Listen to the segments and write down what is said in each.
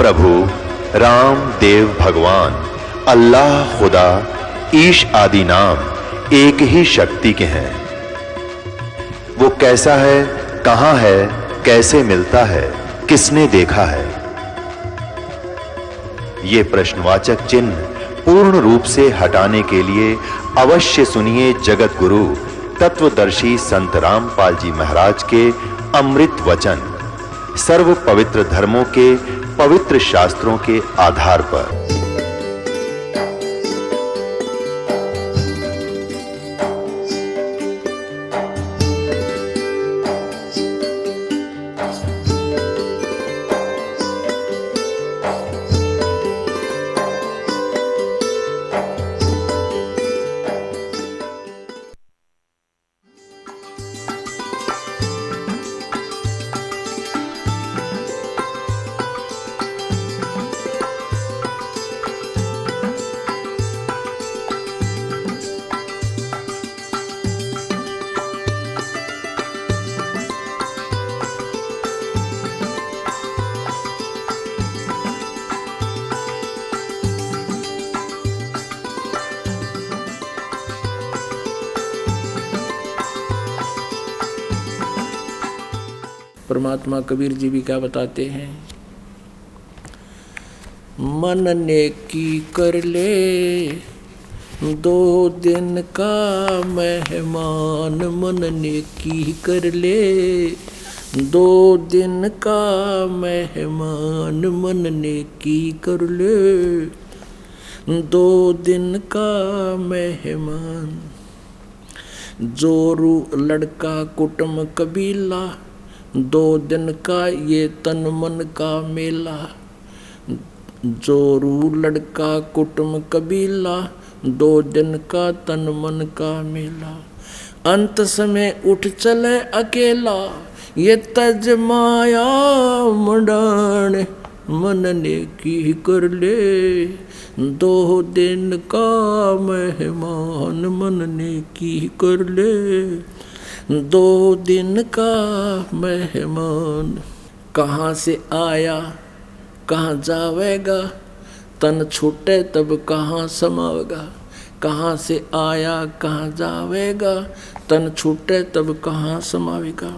प्रभु राम देव भगवान अल्लाह खुदा ईश आदि नाम एक ही शक्ति के हैं। वो कैसा है, कहां है, कैसे मिलता है, किसने देखा है? ये प्रश्नवाचक चिन्ह पूर्ण रूप से हटाने के लिए अवश्य सुनिए जगत गुरु तत्वदर्शी संत रामपाल जी महाराज के अमृत वचन, सर्व पवित्र धर्मों के पवित्र शास्त्रों के आधार पर। परमात्मा कबीर जी भी क्या बताते हैं? मन नेकी कर ले 2 दिन का मेहमान, मन नेकी कर ले 2 दिन का मेहमान, मन नेकी कर ले 2 दिन का मेहमान। जोरू लड़का कुटुंब कबीला 2 दिन का ये तन मन का मेला। जोरू लड़का कुटुंब कबीला 2 दिन का तन मन का मेला। अंत समय उठ चले अकेला ये तज माया मुंडान, मन नेकी कर ले 2 दिन का मेहमान, मन नेकी कर ले 2 दिन का मेहमान। कहाँ से आया कहाँ जावेगा, तन छूटे तब कहाँ समावेगा। कहाँ से आया कहाँ जावेगा, तन छूटे तब कहाँ समावेगा।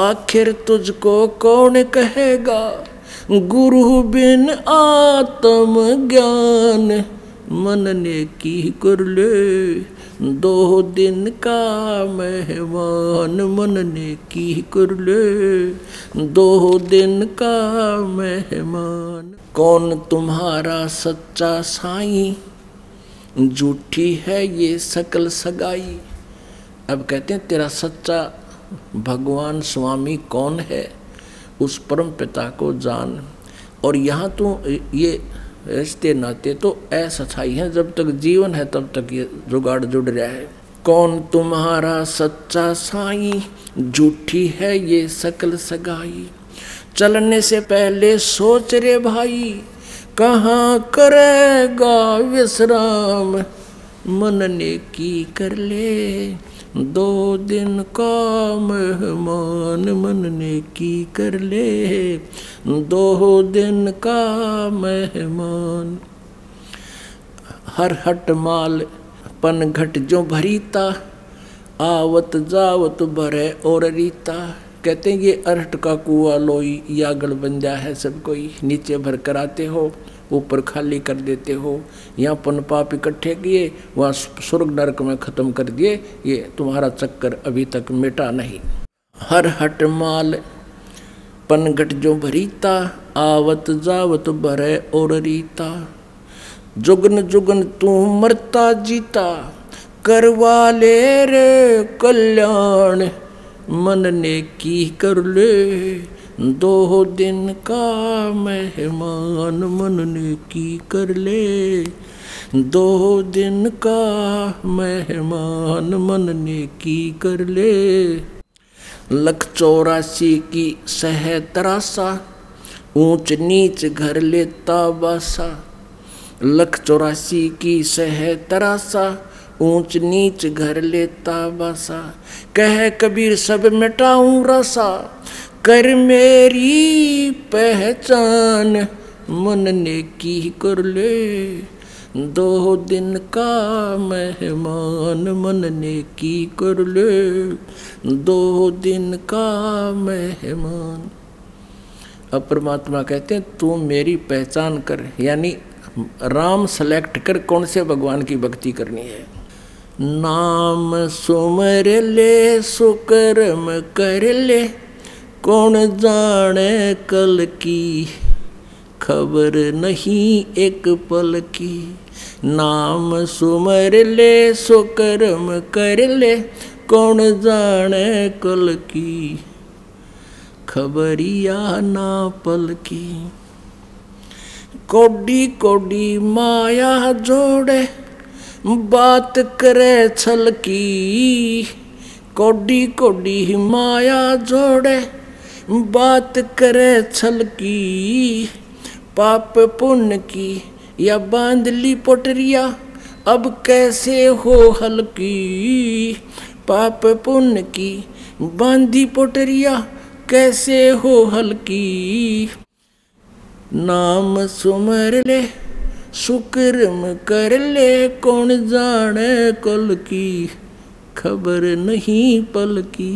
आखिर तुझको कौन कहेगा, गुरु बिन आत्म ज्ञान, मन नेकी कर ले 2 दिन का मेहमान, मन नेकी कर ले 2 दिन का मेहमान। कौन तुम्हारा सच्चा साईं, झूठी है ये सकल सगाई। अब कहते हैं तेरा सच्चा भगवान स्वामी कौन है, उस परम पिता को जान। और यहाँ तो ये रिश्ते नाते तो असथाई हैं, जब तक जीवन है तब तक ये जुगाड़ जुड़ रहा है। कौन तुम्हारा सच्चा साईं, झूठी है ये सकल सगाई। चलने से पहले सोच रे भाई, कहाँ करेगा विश्राम, मन नेकी कर ले 2 दिन का मेहमान, मन नेकी कर ले 2 दिन का मेहमान। हर हट माल पन घट जो भरीता, आवत जावत भरे और रीता। कहते हैं ये अरहट का कुआ लोई या गढ़ बन जा है सब कोई। नीचे भर कर आते हो, ऊपर खाली कर देते हो। यहाँ पन पाप इकट्ठे किए, वहाँ स्वर्ग नरक में ख़त्म कर दिए। ये तुम्हारा चक्कर अभी तक मिटा नहीं। हर हट माल पन घट जो भरीता, आवत जावत भरे और रीता। जुगन जुगन तू मरता जीता, करवा ले रे कल्याण, मन नेकी कर ले 2 दिन का मेहमान, मन नेकी कर ले 2 दिन का मेहमान, मन नेकी कर ले। 184 की सह तरासा, ऊंच नीच घर लेता बासा। 184 की सह तरासा, ऊंच नीच घर लेता बासा। कह कबीर सब मिटाऊं रसा, कर मेरी पहचान, मन नेकी कर ले, 2 दिन का मेहमान मन नेकी कर ले, 2 दिन का मेहमान। अब परमात्मा कहते हैं तू मेरी पहचान कर, यानी राम सेलेक्ट कर कौन से भगवान की भक्ति करनी है। नाम सुमर ले सुकर्म कर ले, कौन जाने कल की, खबर नहीं एक पल की। नाम सुमर ले सुकर्म कर ले, कौन जाने कल की, खबरिया ना पल की। कोडी कोडी माया जोड़े, बात करे छल की, कोडी कोडी माया जोड़े, बात करे छल की। पाप पुण्य की या बांध ली पोटरिया, अब कैसे हो हल्की। पाप पुण्य की बांधी पोटरिया, कैसे हो हल्की। नाम सुमर ले सुकर्म कर ले, कौन जाने कल की, खबर नहीं पल की।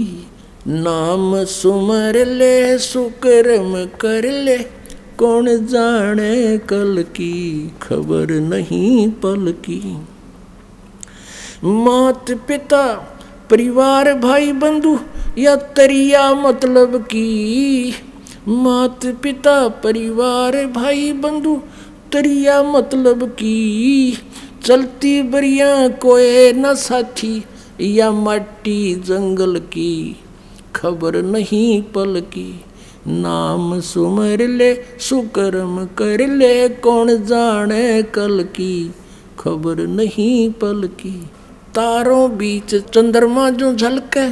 नाम सुमर ले सुकर्म कर ले, कौन जाने कल की, खबर नहीं पल की। मात पिता परिवार भाई बंधु या तरिया मतलब की। मात पिता परिवार भाई बंधु तरिया मतलब की। चलती बरिया कोई न साथी या माटी जंगल की, खबर नहीं पल की। नाम सुमर ले सुकर्म कर ले, कौन जाने कल की, खबर नहीं पल की। तारों बीच चंद्रमा जो झलके,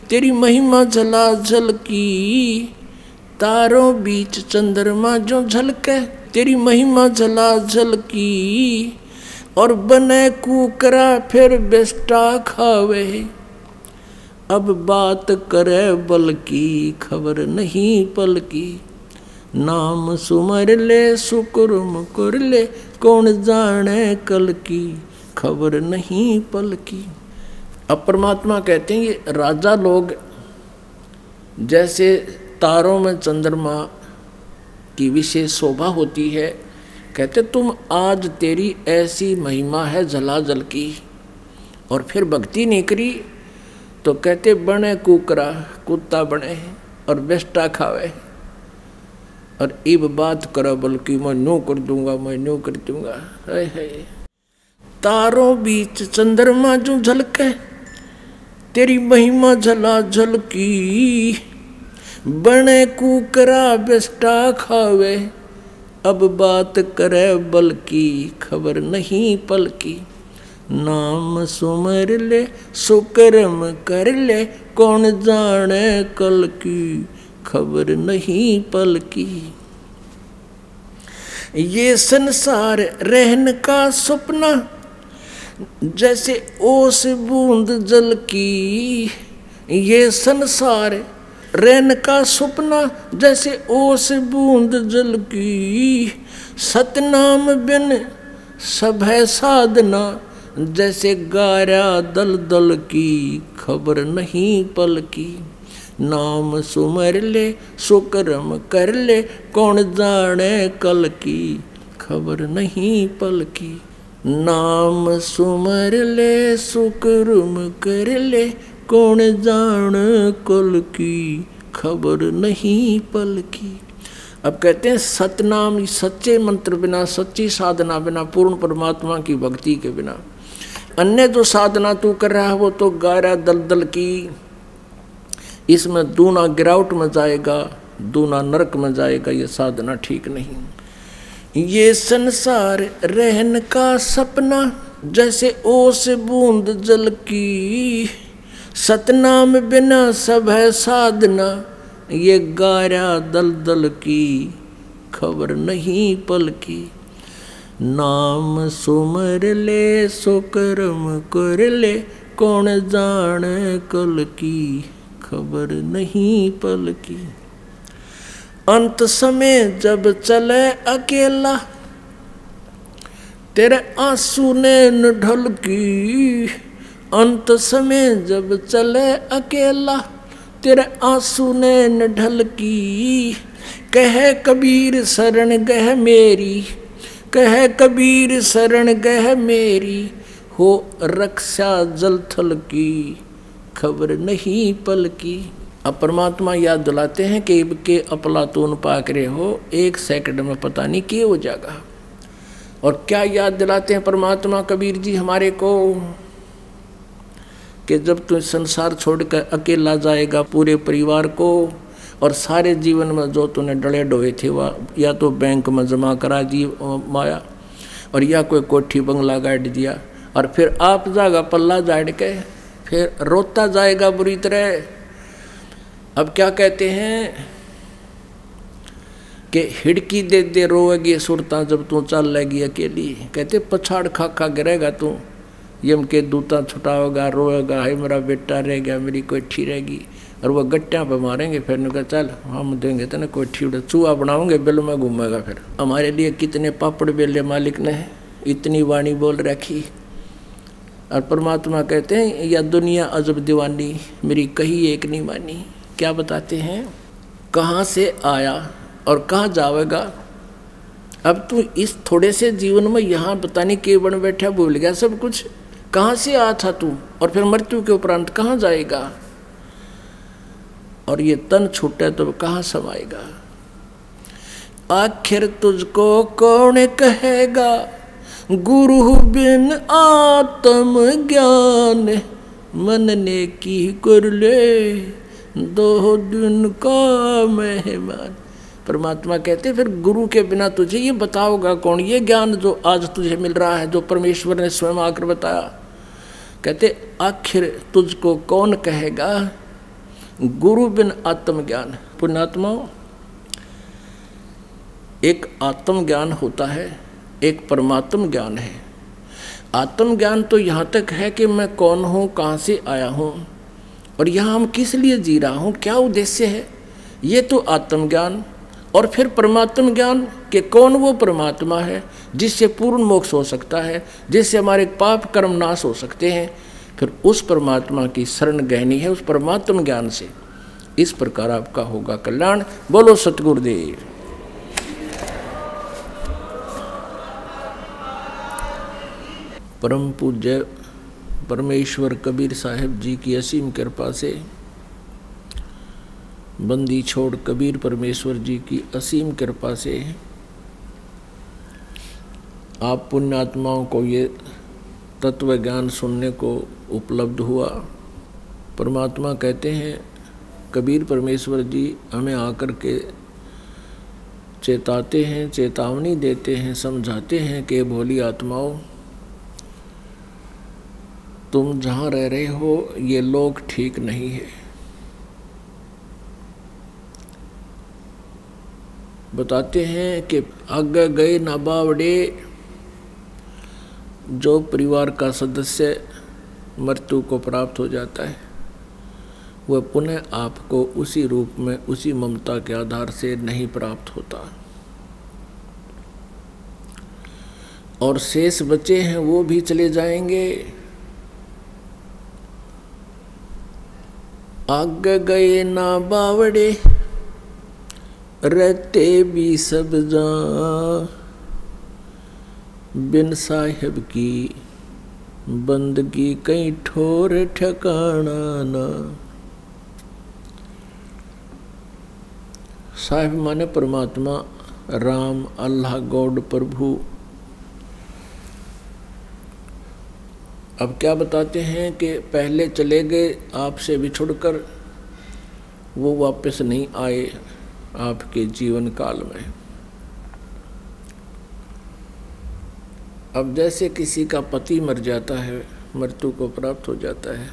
तेरी महिमा झला झलकी। तारों बीच चंद्रमा जो झलके, तेरी महिमा झला झलकी। और बने कुकरा फिर बेस्टा खावे, अब बात करे बल की, खबर नहीं पल की। नाम सुमर ले सुकर्म कर ले, कौन जाने कल की, खबर नहीं पल की। अब परमात्मा कहते हैं ये राजा लोग जैसे तारों में चंद्रमा की विशेष शोभा होती है, कहते तुम आज तेरी ऐसी महिमा है जलाजल की, और फिर भक्ति नहीं करी तो कहते बने कुकरा कुत्ता बने और बेस्टा खावे, और इब बात करो बल्कि मैं न्यू कर दूंगा, मैं न्यू कर दूंगा। है तारों बीच चंद्रमा जो झलके, तेरी महिमा झला झलकी। बने कुकरा बेस्टा खावे, अब बात करे बल की, खबर नहीं पल की। नाम सुमर ले सुकर्म कर ले, कौन जाने कल की, खबर नहीं पल की। ये संसार रहन का सपना, जैसे ओस बूंद जल की। ये संसार रहन का सपना, जैसे ओस बूंद जल की। सतनाम बिन सब है साधना, जैसे गारा दल दल की, खबर नहीं पल की। नाम सुमर ले सुकर्म कर ले, कौन जाने कल की, खबर नहीं पल की। नाम सुमर ले सुकर्म कर ले, कौन जाने कल की, खबर नहीं पल की। अब कहते हैं सतनाम, सच्चे मंत्र बिना, सच्ची साधना बिना, पूर्ण परमात्मा की भक्ति के बिना, अन्य जो साधना तू कर रहा है वो तो गारा दलदल की, इसमें दूना गिरावट में जाएगा, दूना नरक में जाएगा, ये साधना ठीक नहीं। ये संसार रहन का सपना, जैसे ओस बूंद जल की। सतनाम बिना सब है साधना, ये गारा दलदल की, खबर नहीं पल की। नाम सुमर ले सुकर्म कर ले, कौन जाने कल की, खबर नहीं पल की। अंत समय जब चले अकेला, तेरे आंसू ने न ढलकी। अंत समय जब चले अकेला, तेरे आंसू ने न ढलकी। कह कबीर शरण गह मेरी, कह कबीर शरण गह मेरी। हो रक्षा जल थल की, खबर नहीं पल की। अब परमात्मा याद दिलाते हैं कि के अपलातून पाक रहे हो, 1 सेकंड में पता नहीं क्या हो जाएगा। और क्या याद दिलाते हैं परमात्मा कबीर जी हमारे को, कि जब तू संसार छोड़कर अकेला जाएगा पूरे परिवार को, और सारे जीवन में जो तूने डले डोए थे वह या तो बैंक में जमा करा दी माया, और या कोई कोठी बंगला गाड़ दिया, और फिर आप जाएगा पल्ला झाड़ के, फिर रोता जाएगा बुरी तरह। अब क्या कहते हैं कि हिड़की दे दे रोएगी सुरता जब तू चल लेगी अकेली। कहते पछाड़ खा खा गिरेगा तू, यम के दूता छुटाओगा, रोएगा, है मेरा बेटा रह गया, मेरी कोठी रहेगी। और वह गट्टियाँ पे मारेंगे, फिर उनका चल हम देंगे तो ना कोठी उड़ा, चूहा बनाओगे बिल में घूमेगा। फिर हमारे लिए कितने पापड़ बेले मालिक ने इतनी वाणी बोल रखी। और परमात्मा कहते हैं या दुनिया अजब दीवानी, मेरी कही एक नहीं मानी। क्या बताते हैं, कहाँ से आया और कहाँ जाएगा। अब तू इस थोड़े से जीवन में यहाँ पता नहीं के बन बैठा, भूल गया सब कुछ। कहाँ से आया था तू, और फिर मृत्यु के उपरांत कहाँ जाएगा। और ये तन छूटे तो कहाँ समाएगा। आखिर तुझको कौन कहेगा, गुरु बिन आत्म ज्ञान। मन ने की कर ले 2 दिन का मेहमान। परमात्मा कहते फिर गुरु के बिना तुझे ये बताओगा कौन, ये ज्ञान जो आज तुझे मिल रहा है, जो परमेश्वर ने स्वयं आकर बताया। कहते आखिर तुझको कौन कहेगा, गुरु बिन आत्मज्ञान। पुण्यात्माओं, एक आत्मज्ञान होता है, एक परमात्म ज्ञान है। आत्मज्ञान तो यहाँ तक है कि मैं कौन हूँ, कहाँ से आया हूँ, और यहाँ हम किस लिए जी रहा हूँ, क्या उद्देश्य है, ये तो आत्मज्ञान। और फिर परमात्म ज्ञान कि कौन वो परमात्मा है जिससे पूर्ण मोक्ष हो सकता है, जिससे हमारे पाप कर्म नाश हो सकते हैं। फिर उस परमात्मा की शरण गहनी है, उस परमात्म ज्ञान से। इस प्रकार आपका होगा कल्याण। बोलो सतगुरुदेव। परम पूज्य परमेश्वर कबीर साहिब जी की असीम कृपा से, बंदी छोड़ कबीर परमेश्वर जी की असीम कृपा से आप पुण्यात्माओं को ये तत्व ज्ञान सुनने को उपलब्ध हुआ। परमात्मा कहते हैं, कबीर परमेश्वर जी हमें आकर के चेताते हैं, चेतावनी देते हैं, समझाते हैं कि भोली आत्माओं, तुम जहाँ रह रहे हो ये लोग ठीक नहीं है। बताते हैं कि आगे गए ना बावड़े, जो परिवार का सदस्य मृत्यु को प्राप्त हो जाता है वह पुनः आपको उसी रूप में, उसी ममता के आधार से नहीं प्राप्त होता। और शेष बचे हैं वो भी चले जाएंगे। आगे गए ना बावड़े, रहते भी सब जान। बिन साहिब की बंदगी कहीं ठोर ठिकाना ना। साहिब माने परमात्मा, राम, अल्लाह, गॉड, प्रभु। अब क्या बताते हैं कि पहले चले गए आपसे बिछुड़कर, वो वापस नहीं आए आपके जीवन काल में। अब जैसे किसी का पति मर जाता है, मृत्यु को प्राप्त हो जाता है,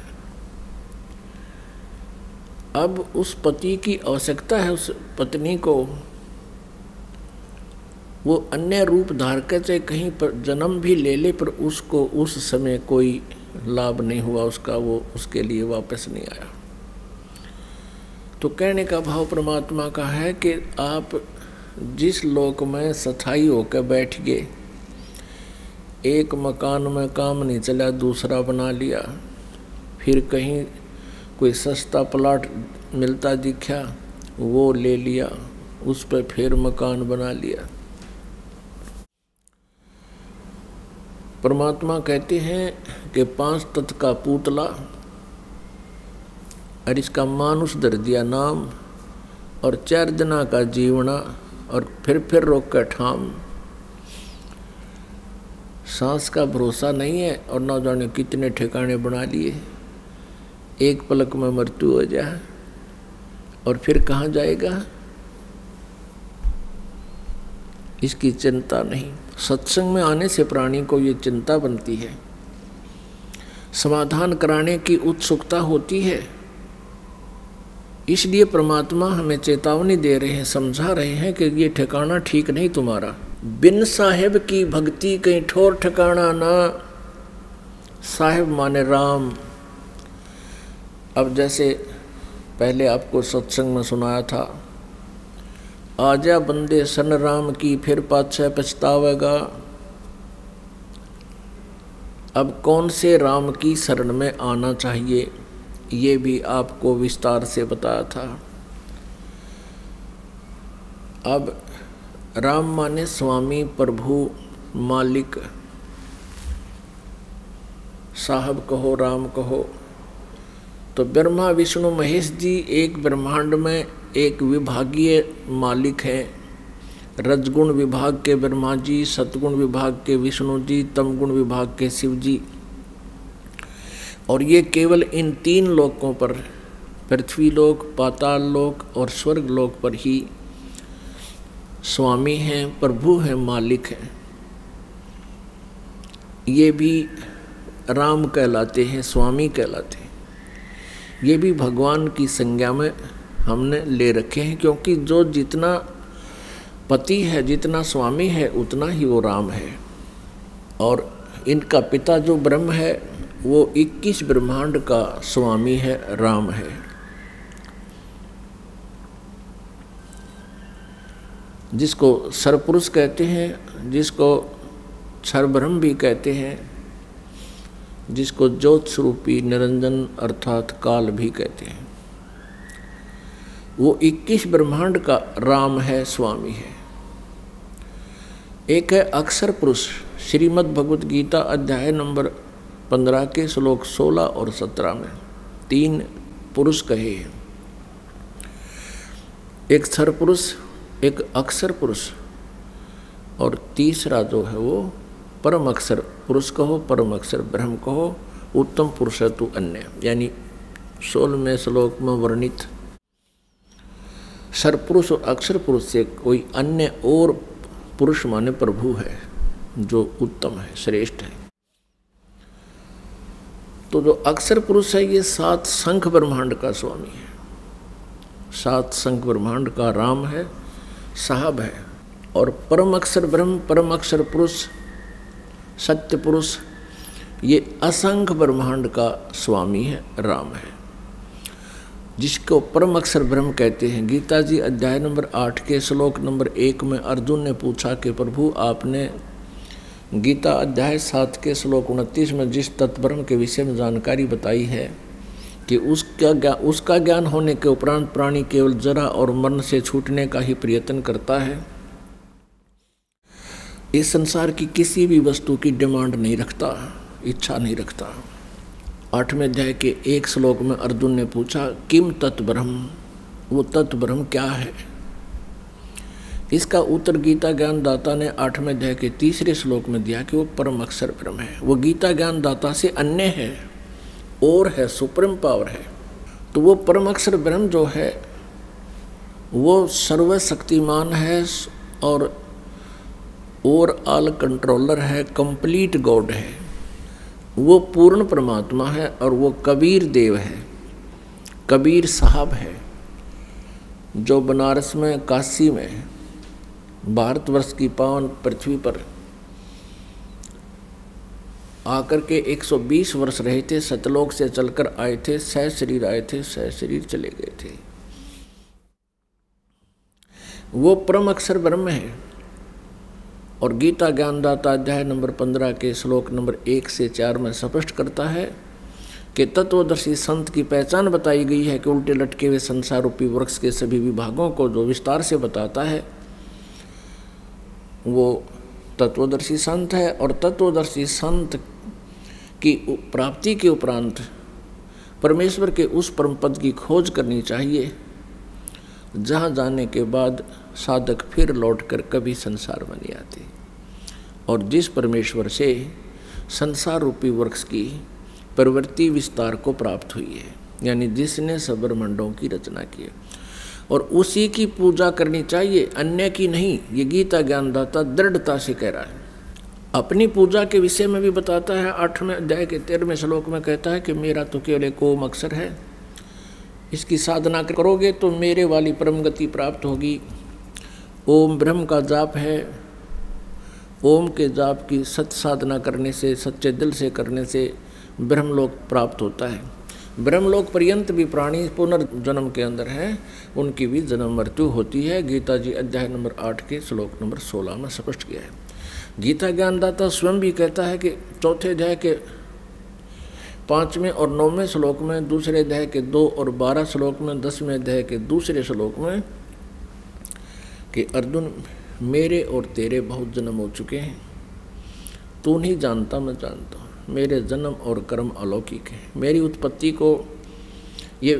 अब उस पति की आवश्यकता है उस पत्नी को, वो अन्य रूप धार कर चाहे कहीं पर जन्म भी ले ले, पर उसको उस समय कोई लाभ नहीं हुआ उसका, वो उसके लिए वापस नहीं आया। तो कहने का भाव परमात्मा का है कि आप जिस लोक में स्थायी होकर बैठ गए, एक मकान में काम नहीं चला दूसरा बना लिया, फिर कहीं कोई सस्ता प्लाट मिलता दिखा वो ले लिया, उस पर फिर मकान बना लिया। परमात्मा कहते हैं कि 5 तत्व का पुतला और इसका मानुष धर दिया नाम, और 4 दिना का जीवना और फिर रोक कर ठाम। सांस का भरोसा नहीं है और ना जाने कितने ठिकाने बना लिए, एक पलक में मृत्यु हो जाए और फिर कहाँ जाएगा, इसकी चिंता नहीं। सत्संग में आने से प्राणी को ये चिंता बनती है, समाधान कराने की उत्सुकता होती है। इसलिए परमात्मा हमें चेतावनी दे रहे हैं, समझा रहे हैं कि ये ठिकाना ठीक नहीं तुम्हारा। बिन साहेब की भक्ति कहीं ठोर ठिकाना ना, साहेब माने राम। अब जैसे पहले आपको सत्संग में सुनाया था, आजा बंदे सन राम की फिर पाछे पछतावेगा। अब कौन से राम की शरण में आना चाहिए ये भी आपको विस्तार से बताया था। अब राम माने स्वामी, प्रभु, मालिक, साहब कहो, राम कहो। तो ब्रह्मा विष्णु महेश जी एक ब्रह्मांड में एक विभागीय मालिक है। रजगुण विभाग के ब्रह्मा जी, सतगुण विभाग के विष्णु जी, तमगुण विभाग के शिव जी। और ये केवल इन 3 लोकों पर, पृथ्वी लोक, पाताल लोक और स्वर्ग लोक पर ही स्वामी हैं, प्रभु हैं, मालिक हैं। ये भी राम कहलाते हैं, स्वामी कहलाते हैं। ये भी भगवान की संज्ञा में हमने ले रखे हैं, क्योंकि जो जितना पति है, जितना स्वामी है, उतना ही वो राम है। और इनका पिता जो ब्रह्म है वो 21 ब्रह्मांड का स्वामी है, राम है। जिसको सरपुरुष कहते हैं, जिसको क्षरब्रह्म भी कहते हैं, जिसको ज्योत स्वरूपी निरंजन अर्थात काल भी कहते हैं, वो 21 ब्रह्मांड का राम है, स्वामी है। एक है अक्षर पुरुष, श्रीमद् भगवत गीता अध्याय नंबर 15 के श्लोक 16 और 17 में 3 पुरुष कहे हैं। एक क्षर पुरुष, एक अक्षर पुरुष और तीसरा जो है वो परम अक्षर पुरुष कहो, परम अक्षर ब्रह्म कहो, उत्तम पुरुष है तू अन्य। यानी 16वें श्लोक में वर्णित सरपुरुष और अक्षर पुरुष से कोई अन्य और पुरुष माने प्रभु है जो उत्तम है, श्रेष्ठ है। तो जो अक्षर पुरुष है ये 7 शंख ब्रह्मांड का स्वामी है, 7 शंख ब्रह्मांड का राम है, साहब है। और परम अक्षर ब्रह्म, परम अक्षर पुरुष, सत्य पुरुष, ये असंख्य ब्रह्मांड का स्वामी है, राम है, जिसको परम अक्षर ब्रह्म कहते हैं। गीता जी अध्याय नंबर 8 के श्लोक नंबर 1 में अर्जुन ने पूछा कि प्रभु आपने गीता अध्याय 7 के श्लोक 29 में जिस तत्ब्रह्म के विषय में जानकारी बताई है कि उसका ज्ञान होने के उपरांत प्राणी केवल जरा और मरण से छूटने का ही प्रयत्न करता है, इस संसार की किसी भी वस्तु की डिमांड नहीं रखता, इच्छा नहीं रखता। 8वें अध्याय के 1 श्लोक में अर्जुन ने पूछा किम तत्ब्रह्म, वो तत्ब्रह्म क्या है। इसका उत्तर गीता ज्ञान दाता ने 8वें अध्याय के 3 श्लोक में दिया कि वो परम अक्षर ब्रह्म है। वो गीता ज्ञान दाता से अन्य है और है, सुप्रीम पावर है। तो वो परम अक्षर ब्रह्म जो है वो सर्वशक्तिमान है और ऑल कंट्रोलर है, कंप्लीट गॉड है। वो पूर्ण परमात्मा है और वो कबीर देव है, कबीर साहब है, जो बनारस में, काशी में, भारतवर्ष की पावन पृथ्वी पर आकर के 120 वर्ष रहे थे। सतलोक से चलकर आए थे, सह शरीर आए थे, सह शरीर चले गए थे। वो परम अक्षर ब्रह्म है। और गीता ज्ञानदाता अध्याय नंबर 15 के श्लोक नंबर 1 से 4 में स्पष्ट करता है कि तत्वदर्शी संत की पहचान बताई गई है कि उल्टे लटके हुए संसार रूपी वृक्ष के सभी विभागों को जो विस्तार से बताता है वो तत्वदर्शी संत है। और तत्वदर्शी संत की प्राप्ति के उपरांत परमेश्वर के उस परम पद की खोज करनी चाहिए जहाँ जाने के बाद साधक फिर लौटकर कभी संसार में नहीं आते। और जिस परमेश्वर से संसार रूपी वृक्ष की प्रवृत्ति विस्तार को प्राप्त हुई है, यानी जिसने सब ब्रह्मांडों की रचना की है, और उसी की पूजा करनी चाहिए, अन्य की नहीं। ये गीता ज्ञानदाता दृढ़ता से कह रहा है। अपनी पूजा के विषय में भी बताता है। 8वें अध्याय के 13वें श्लोक में कहता है कि मेरा तो केवल एक ओम अक्षर है, इसकी साधना करोगे तो मेरे वाली परम गति प्राप्त होगी। ओम ब्रह्म का जाप है। ओम के जाप की सत्य साधना करने से, सच्चे दिल से करने से ब्रह्मलोक प्राप्त होता है। ब्रह्मलोक पर्यंत भी प्राणी पुनर्जन्म के अंदर है, उनकी भी जन्म मृत्यु होती है। गीता जी अध्याय नंबर 8 के श्लोक नंबर 16 में स्पष्ट किया है। गीता ज्ञानदाता स्वयं भी कहता है कि 4थे अध्याय के 5वें और 9वें श्लोक में, दूसरे अध्याय के 2 और 12 श्लोक में, 10वें अध्याय के दूसरे श्लोक में कि अर्जुन मेरे और तेरे बहुत जन्म हो चुके हैं, तू नहीं जानता मैं जानता हूँ। मेरे जन्म और कर्म अलौकिक है। मेरी उत्पत्ति को ये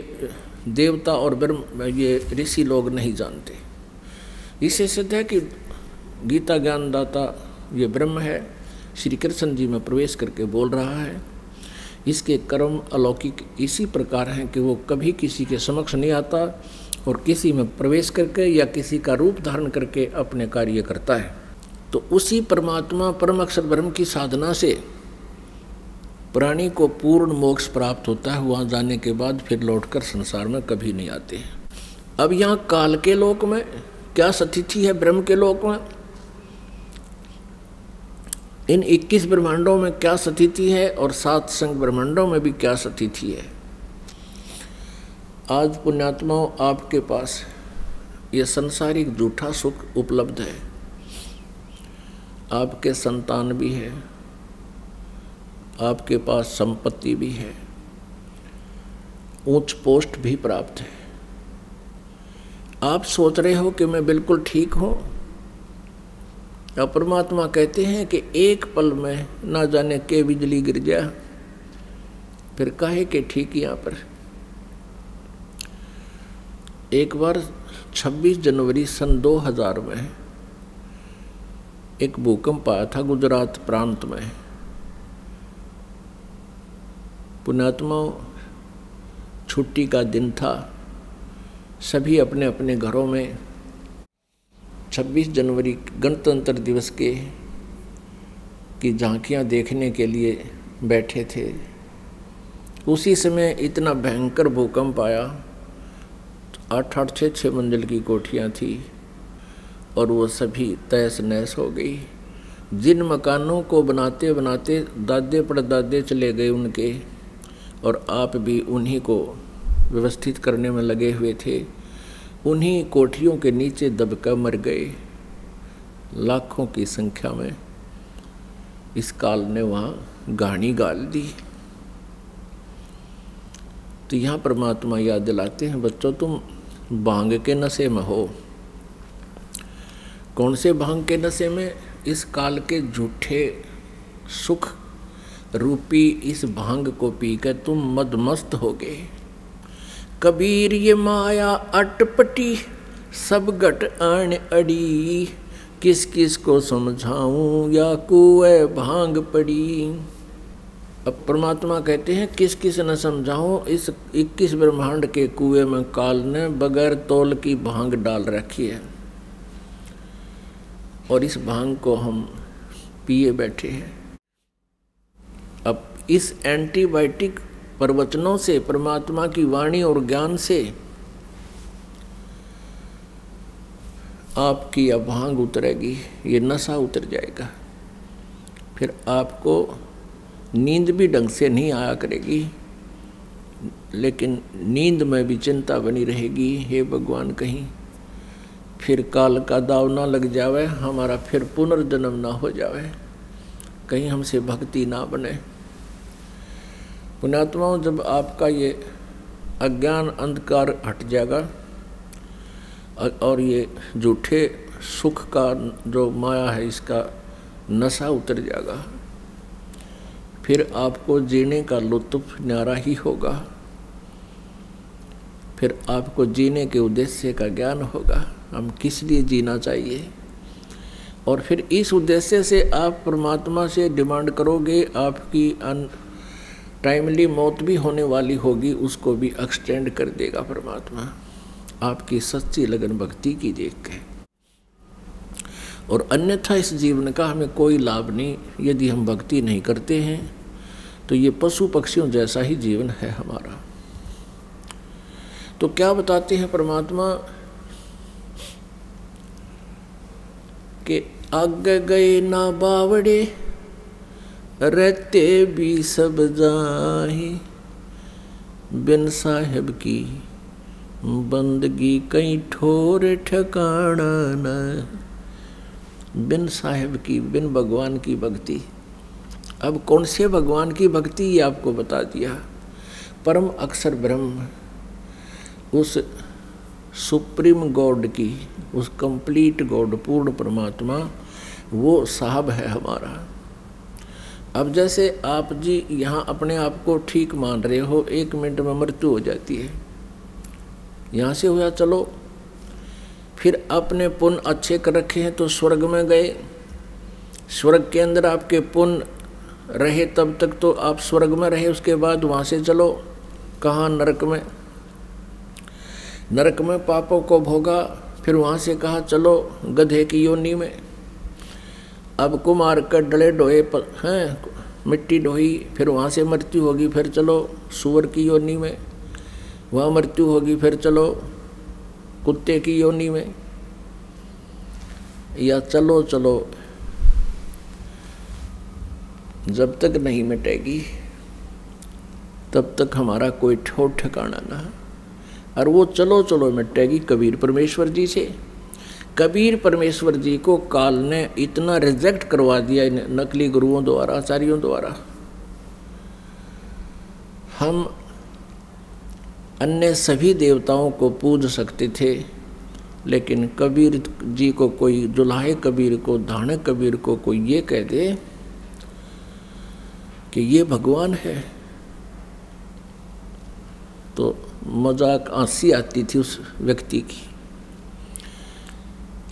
देवता और ब्रह्म ये ऋषि लोग नहीं जानते। इससे सिद्ध है कि गीता ज्ञानदाता ये ब्रह्म है, श्री कृष्ण जी में प्रवेश करके बोल रहा है। इसके कर्म अलौकिक इसी प्रकार हैं कि वो कभी किसी के समक्ष नहीं आता और किसी में प्रवेश करके या किसी का रूप धारण करके अपने कार्य करता है। तो उसी परमात्मा परम अक्षर ब्रह्म की साधना से प्राणी को पूर्ण मोक्ष प्राप्त होता है। वहाँ जाने के बाद फिर लौटकर संसार में कभी नहीं आते हैं। अब यहाँ काल के लोक में क्या स्थिति है, ब्रह्म के लोक में इन 21 ब्रह्मांडों में क्या स्थिति है और 7 संग ब्रह्मांडों में भी क्या स्थिति है। आज पुण्यात्माओं आपके पास ये संसारिक झूठा सुख उपलब्ध है, आपके संतान भी है, आपके पास संपत्ति भी है, उच्च पोस्ट भी प्राप्त है। आप सोच रहे हो कि मैं बिल्कुल ठीक हूँ। अब परमात्मा कहते हैं कि एक पल में ना जाने के बिजली गिर जाए, फिर काहे के ठीक। यहाँ पर एक बार 26 जनवरी सन 2000 में एक भूकंप आया था गुजरात प्रांत में। पुण्यात्माओं छुट्टी का दिन था, सभी अपने अपने घरों में 26 जनवरी गणतंत्र दिवस की झांकियां देखने के लिए बैठे थे। उसी समय इतना भयंकर भूकंप आया। 8-8, 6-6 मंजिल की कोठियां थी और वो सभी तहस नहस हो गई। जिन मकानों को बनाते बनाते दादे परदादे चले गए उनके, और आप भी उन्हीं को व्यवस्थित करने में लगे हुए थे, उन्हीं कोठियों के नीचे दबकर मर गए लाखों की संख्या में। इस काल ने वहाँ गाड़ी गाल दी। तो यहाँ परमात्मा याद दिलाते हैं, बच्चों तुम भांग के नशे में हो। कौन से भांग के नशे में? इस काल के झूठे सुख रूपी इस भांग को पीकर तुम मदमस्त हो गए। कबीर ये माया अटपटी सब घट आन अड़ी, किस किस को समझाऊं या कुएं भांग पड़ी। अब परमात्मा कहते हैं किस किस न समझाऊं, इस 21 ब्रह्मांड के कुएं में काल ने बगैर तौल की भांग डाल रखी है और इस भांग को हम पिए बैठे हैं। अब इस एंटीबायोटिक प्रवचनों से, परमात्मा की वाणी और ज्ञान से आपकी यह भांग उतरेगी, ये नशा उतर जाएगा। फिर आपको नींद भी ढंग से नहीं आया करेगी, लेकिन नींद में भी चिंता बनी रहेगी, हे भगवान कहीं फिर काल का दाव ना लग जावे, हमारा फिर पुनर्जन्म ना हो जावे, कहीं हमसे भक्ति ना बने। पुण्यात्माओं, जब आपका ये अज्ञान अंधकार हट जाएगा और ये झूठे सुख का जो माया है इसका नशा उतर जाएगा, फिर आपको जीने का लुत्फ न्यारा ही होगा। फिर आपको जीने के उद्देश्य का ज्ञान होगा, हम किस लिए जीना चाहिए। और फिर इस उद्देश्य से आप परमात्मा से डिमांड करोगे, आपकी टाइमली मौत भी होने वाली होगी, उसको भी एक्सटेंड कर देगा परमात्मा, आपकी सच्ची लगन भक्ति की देख के। और अन्यथा इस जीवन का हमें कोई लाभ नहीं, यदि हम भक्ति नहीं करते हैं तो ये पशु पक्षियों जैसा ही जीवन है हमारा। तो क्या बताते हैं परमात्मा कि आगे गए ना बावड़े, रहते भी सब जाही, बिन साहेब की बंदगी कहीं ठोर ठिकाना न। बिन साहेब की, बिन भगवान की भक्ति। अब कौन से भगवान की भक्ति, ये आपको बता दिया। परम अक्षर ब्रह्म, उस सुप्रीम गॉड की, उस कंप्लीट गॉड, पूर्ण परमात्मा, वो साहब है हमारा। अब जैसे आप जी यहाँ अपने आप को ठीक मान रहे हो, 1 मिनट में मृत्यु हो जाती है, यहाँ से हुआ चलो, फिर अपने पुण्य अच्छे कर रखे हैं तो स्वर्ग में गए, स्वर्ग के अंदर आपके पुण्य रहे तब तक तो आप स्वर्ग में रहे, उसके बाद वहाँ से चलो कहाँ, नरक में। नरक में पापों को भोगा, फिर वहाँ से कहा चलो गधे की योनि में। अब कुमार का डले ढोए हैं, मिट्टी ढोई, फिर वहाँ से मृत्यु होगी, फिर चलो सूअर की योनि में, वहाँ मृत्यु होगी, फिर चलो कुत्ते की योनि में। या चलो चलो जब तक नहीं मिटेगी तब तक हमारा कोई ठोर ठिकाना ना। और वो चलो चलो मिटेगी कबीर परमेश्वर जी से। कबीर परमेश्वर जी को काल ने इतना रिजेक्ट करवा दिया इन नकली गुरुओं द्वारा, आचार्यों द्वारा। हम अन्य सभी देवताओं को पूज सकते थे, लेकिन कबीर जी को कोई, जुलाहे कबीर को, धाने कबीर को कोई ये कह दे कि ये भगवान है, तो मजाक हंसी आती थी उस व्यक्ति की।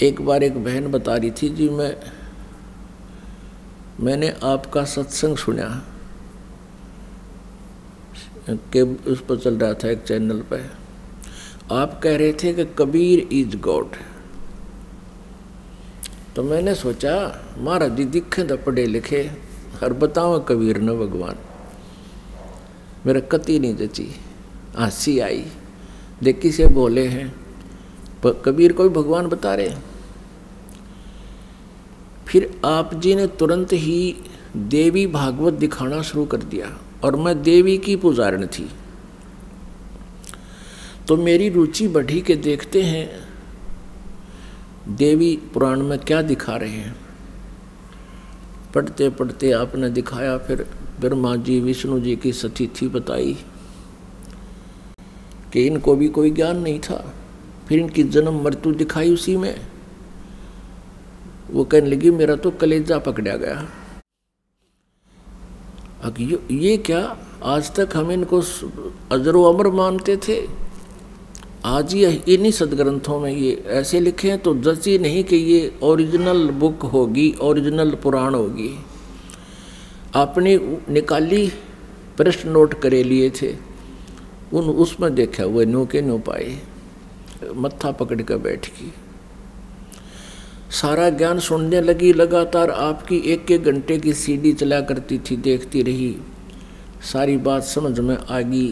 एक बार एक बहन बता रही थी, जी मैंने आपका सत्संग सुना कि उस पर चल रहा था एक चैनल पे, आप कह रहे थे कि कबीर इज गॉड। तो मैंने सोचा महाराज जी दिखे तो पढ़े लिखे और बताओ कबीर न भगवान, मेरा कति नहीं जची, हंसी आई। देखी से बोले हैं पर कबीर को भी भगवान बता रहे। फिर आप जी ने तुरंत ही देवी भागवत दिखाना शुरू कर दिया, और मैं देवी की पुजारन थी, तो मेरी रुचि बढ़ी के देखते हैं देवी पुराण में क्या दिखा रहे हैं। पढ़ते पढ़ते आपने दिखाया, फिर ब्रह्मा जी विष्णु जी की सतीथि बताई कि इनको भी कोई ज्ञान नहीं था। फिर इनकी जन्म मृत्यु दिखाई उसी में। वो कहने लगी मेरा तो कलेजा पकड़ा गया। अब ये क्या, आज तक हम इनको अजरो अमर मानते थे, आज ये इन्हीं सदग्रंथों में ये ऐसे लिखे हैं, तो जची नहीं कि ये ओरिजिनल बुक होगी, ओरिजिनल पुराण होगी। आपने निकाली, प्रश्न नोट करे लिए थे, उसमें देखा हुए नो के नो पाए, मत्था पकड़ कर बैठ गई। सारा ज्ञान सुनने लगी, लगातार आपकी 1-1 घंटे की सीडी चला करती थी, देखती रही। सारी बात समझ में आ गई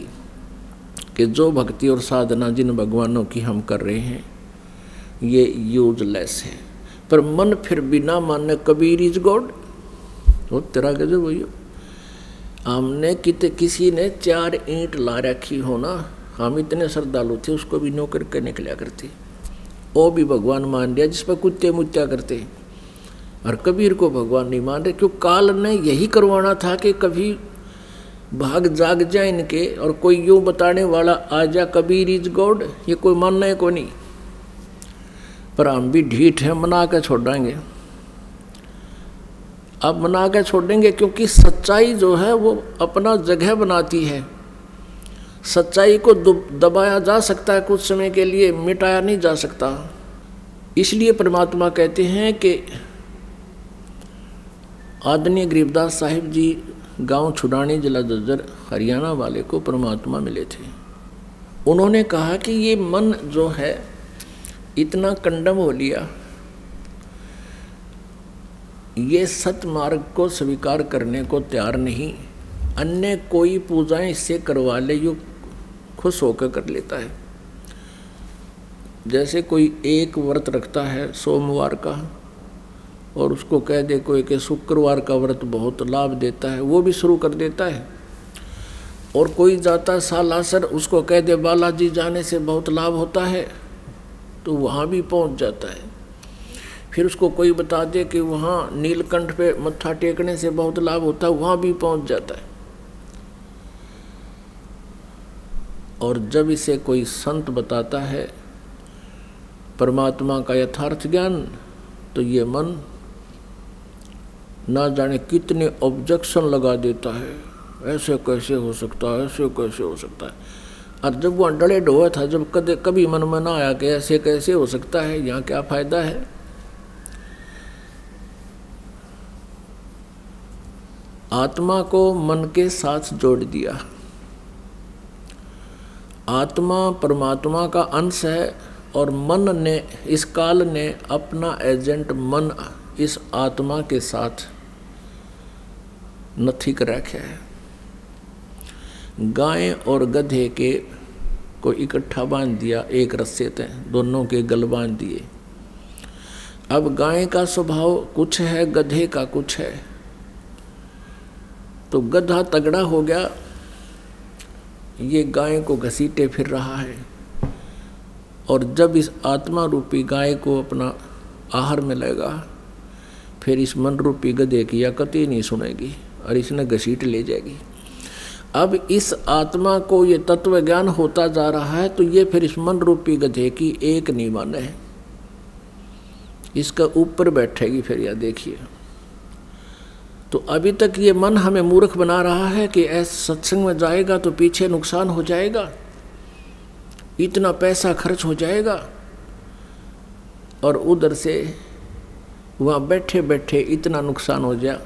कि जो भक्ति और साधना जिन भगवानों की हम कर रहे हैं ये यूजलेस है। पर मन फिर बिना माने कबीर इज गॉड, वो तेरा गजब वही। हमने किसी ने 4 ईंट ला रखी हो ना, हम इतने श्रद्धालु थे, उसको भी नौकर के निकला करते। वो भी भगवान मान लिया, जिस पर कुत्ते मुत्या करते। और कबीर को भगवान नहीं मान रहे, क्यों काल ने यही करवाना था कि कभी भाग जाग जाए इनके, और कोई यूं बताने वाला आ जा कबीर इज गॉड, ये कोई मानने को नहीं। पर हम भी ढीठ है, मना के छोड़ेंगे। अब मना के छोड़ेंगे क्योंकि सच्चाई जो है वो अपना जगह बनाती है। सच्चाई को दबाया जा सकता है कुछ समय के लिए, मिटाया नहीं जा सकता। इसलिए परमात्मा कहते हैं कि आदरणीय गरीबदास साहिब जी गांव छुड़ानी जिला जज्जर हरियाणा वाले को परमात्मा मिले थे। उन्होंने कहा कि ये मन जो है इतना कंडम हो लिया, ये सत मार्ग को स्वीकार करने को तैयार नहीं, अन्य कोई पूजाएं इससे करवा ले यो खुश होकर कर लेता है। जैसे कोई एक व्रत रखता है सोमवार का और उसको कह दे कोई कि शुक्रवार का व्रत बहुत लाभ देता है, वो भी शुरू कर देता है। और कोई जाता सालासर, उसको कह दे बालाजी जाने से बहुत लाभ होता है, तो वहाँ भी पहुँच जाता है। फिर उसको कोई बता दे कि वहाँ नीलकंठ पे मत्था टेकने से बहुत लाभ होता है, वहाँ भी पहुँच जाता है। और जब इसे कोई संत बताता है परमात्मा का यथार्थ ज्ञान, तो ये मन ना जाने कितने ऑब्जेक्शन लगा देता है, ऐसे कैसे हो सकता है, ऐसे कैसे हो सकता है। और जब वो डरे ढोए था, जब कभी मन में ना आया कि ऐसे कैसे हो सकता है, यहाँ क्या फायदा है। आत्मा को मन के साथ जोड़ दिया। आत्मा परमात्मा का अंश है और मन ने, इस काल ने अपना एजेंट मन इस आत्मा के साथ नथी कर रखा है। गाय और गधे के को इकट्ठा बांध दिया एक रस्से से, दोनों के गल बांध दिए। अब गाय का स्वभाव कुछ है, गधे का कुछ है। तो गधा तगड़ा हो गया, ये गाय को घसीटे फिर रहा है। और जब इस आत्मा रूपी गाय को अपना आहार में लेगा, फिर इस मन रूपी गधे की या कतई नहीं सुनेगी और इसने घसीट ले जाएगी। अब इस आत्मा को ये तत्व ज्ञान होता जा रहा है, तो ये फिर इस मन रूपी गधे की एक नहीं माने है, इसका ऊपर बैठेगी फिर। या देखिए, तो अभी तक ये मन हमें मूर्ख बना रहा है कि ऐसे सत्संग में जाएगा तो पीछे नुकसान हो जाएगा, इतना पैसा खर्च हो जाएगा, और उधर से वहाँ बैठे बैठे इतना नुकसान हो जाए।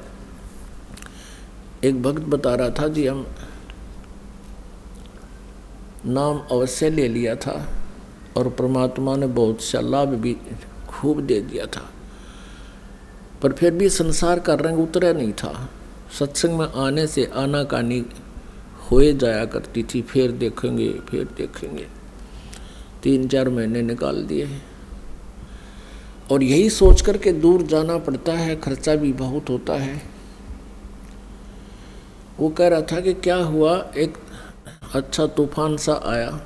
एक भक्त बता रहा था जी, हम नाम अवश्य ले लिया था और परमात्मा ने बहुत सा लाभ भी खूब दे दिया था, पर फिर भी संसार का रंग उतरा नहीं था। सत्संग में आने से आनाकानी होए जाया करती थी, फिर देखेंगे फिर देखेंगे। 3-4 महीने निकाल दिए, और यही सोच कर के दूर जाना पड़ता है, खर्चा भी बहुत होता है। वो कह रहा था कि क्या हुआ, एक अच्छा तूफान सा आया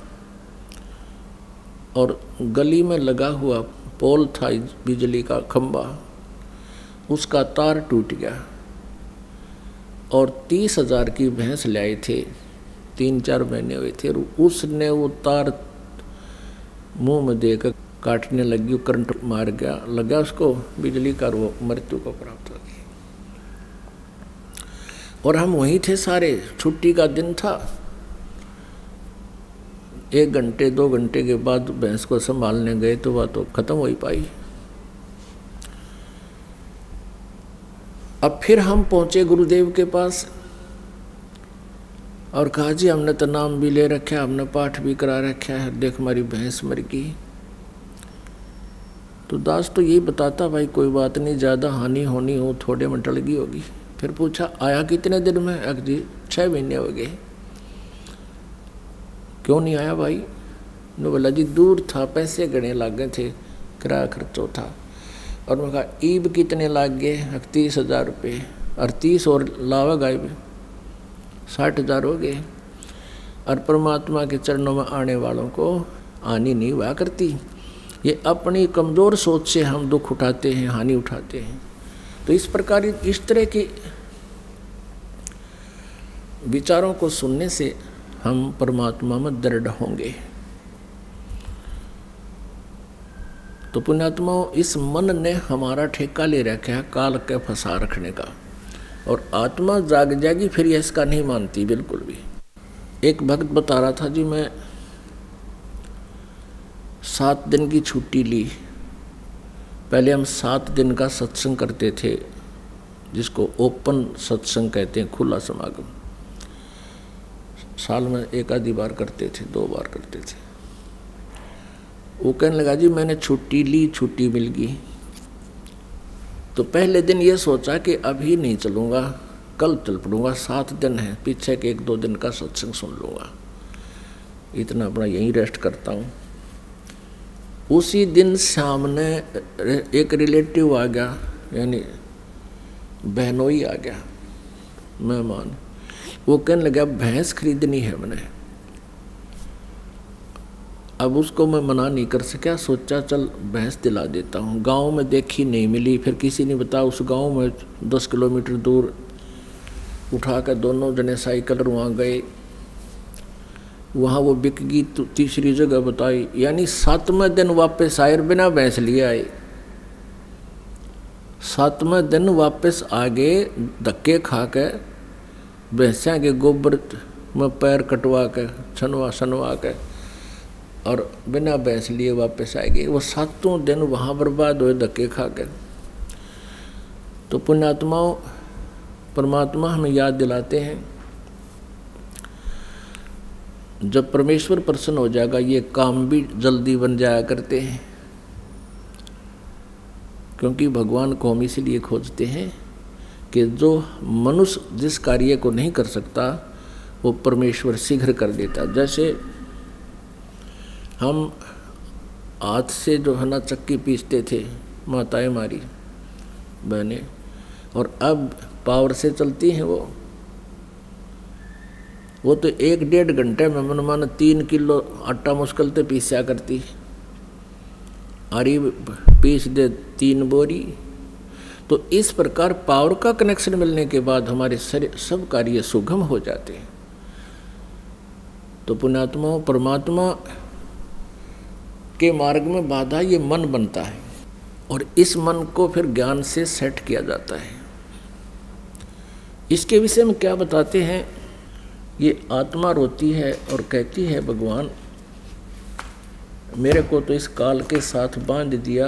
और गली में लगा हुआ पोल था बिजली का खंबा, उसका तार टूट गया और 30,000 की भैंस ले आए थे, 3-4 महीने हुए थे। उसने वो तार मुंह में देकर काटने लगी, करंट मार गया, लगा उसको बिजली का, वो मृत्यु को प्राप्त हो गई। और हम वहीं थे सारे, छुट्टी का दिन था। 1 घंटे 2 घंटे के बाद भैंस को संभालने गए तो वह तो खत्म हो ही पाई। अब फिर हम पहुंचे गुरुदेव के पास और कहा जी हमने तो नाम भी ले रखा है, हमने पाठ भी करा रखा है, देख हमारी भैंस मर गई। तो दास तो यही बताता भाई कोई बात नहीं, ज़्यादा हानि होनी हो थोड़े में टल गई होगी। फिर पूछा आया कितने दिन में? अक जी 6 महीने हो गए। क्यों नहीं आया भाई? ने बोला जी दूर था, पैसे गणे लग गए थे, किराया खर्चो था। और मैं कहा ईब कितने लाग गए? 30,000 रुपये, और 30 और लावा गायब 60,000 हो गए। और परमात्मा के चरणों में आने वालों को हानि नहीं हुआ करती। ये अपनी कमज़ोर सोच से हम दुख उठाते हैं, हानि उठाते हैं। तो इस प्रकार इस तरह के विचारों को सुनने से हम परमात्मा में दृढ़ होंगे। तो पुण्यात्माओं, इस मन ने हमारा ठेका ले रखा है काल के फंसा रखने का, और आत्मा जाग जाएगी फिर ये इसका नहीं मानती बिल्कुल भी। एक भक्त बता रहा था जी, मैं 7 दिन की छुट्टी ली। पहले हम 7 दिन का सत्संग करते थे, जिसको ओपन सत्संग कहते हैं, खुला समागम। साल में 1 आधी बार करते थे, 2 बार करते थे। वो कहने लगा जी मैंने छुट्टी ली, छुट्टी मिल गई। तो पहले दिन ये सोचा कि अभी नहीं चलूँगा, कल चल पड़ूँगा, 7 दिन है, पीछे के 1-2 दिन का सत्संग सुन लूँगा, इतना अपना यहीं रेस्ट करता हूँ। उसी दिन सामने एक रिलेटिव आ गया, यानी बहनोई आ गया, मेहमान। वो कहने लगा भैंस खरीदनी है मैंने। अब उसको मैं मना नहीं कर सका, सोचा चल भैंस दिला देता हूँ। गांव में देखी नहीं मिली, फिर किसी ने बताया उस गांव में 10 किलोमीटर दूर उठा कर दोनों जने साइकिल वहाँ गए, वहाँ वो बिक गई। तो तीसरी जगह बताई, यानी 7वें दिन वापस आए, बिना भैंस लिए आए। 7वें दिन वापस आ गए, धक्के खा के भैंसा के गोबर में पैर कटवा के छनवा के, और बिना भैंस लिए वापस आएगी। वो 7 दिन वहाँ बर्बाद हुए धक्के खा के। तो पुण्यात्माओं, परमात्मा हमें याद दिलाते हैं, जब परमेश्वर प्रसन्न हो जाएगा ये काम भी जल्दी बन जाया करते हैं, क्योंकि भगवान को हम इसीलिए खोजते हैं कि जो मनुष्य जिस कार्य को नहीं कर सकता वो परमेश्वर शीघ्र कर देता। जैसे हम हाथ से जो है ना चक्की पीसते थे, माताएं हमारी बहनें, और अब पावर से चलती हैं वो तो 1-1.5 घंटे में मनमाना 3 किलो आटा मुश्किल से पीसा करती, आरी पीस दे 3 बोरी। तो इस प्रकार पावर का कनेक्शन मिलने के बाद हमारे सब कार्य सुगम हो जाते हैं। तो पुण्यात्मा, परमात्मा के मार्ग में बाधा ये मन बनता है, और इस मन को फिर ज्ञान से सेट किया जाता है। इसके विषय में क्या बताते हैं, ये आत्मा रोती है और कहती है भगवान मेरे को तो इस काल के साथ बांध दिया,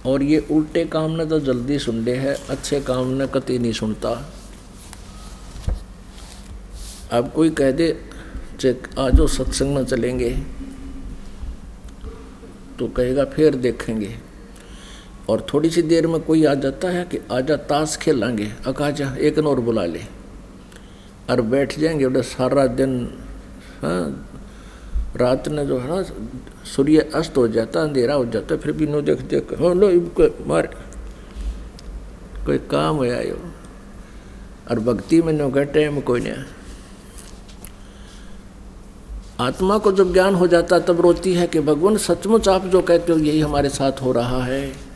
और ये उल्टे काम ने तो जल्दी सुन ले है, अच्छे काम ने कतई नहीं सुनता। अब कोई कह दे आज सत्संग में चलेंगे, तो कहेगा फिर देखेंगे। और थोड़ी सी देर में कोई आ जाता है कि आजा ताश खेलेंगे, आजा एक और बुला ले, और बैठ जाएंगे। उधर सारा दिन, हाँ, रात में जो है ना सूर्य अस्त हो जाता, अंधेरा हो जाता, फिर भी नो देख हो लो मार कोई काम हो आयो। और भक्ति में नो का टाइम कोई नहीं। आत्मा को जब ज्ञान हो जाता तब रोती है कि भगवान सचमुच आप जो कहते हो यही हमारे साथ हो रहा है।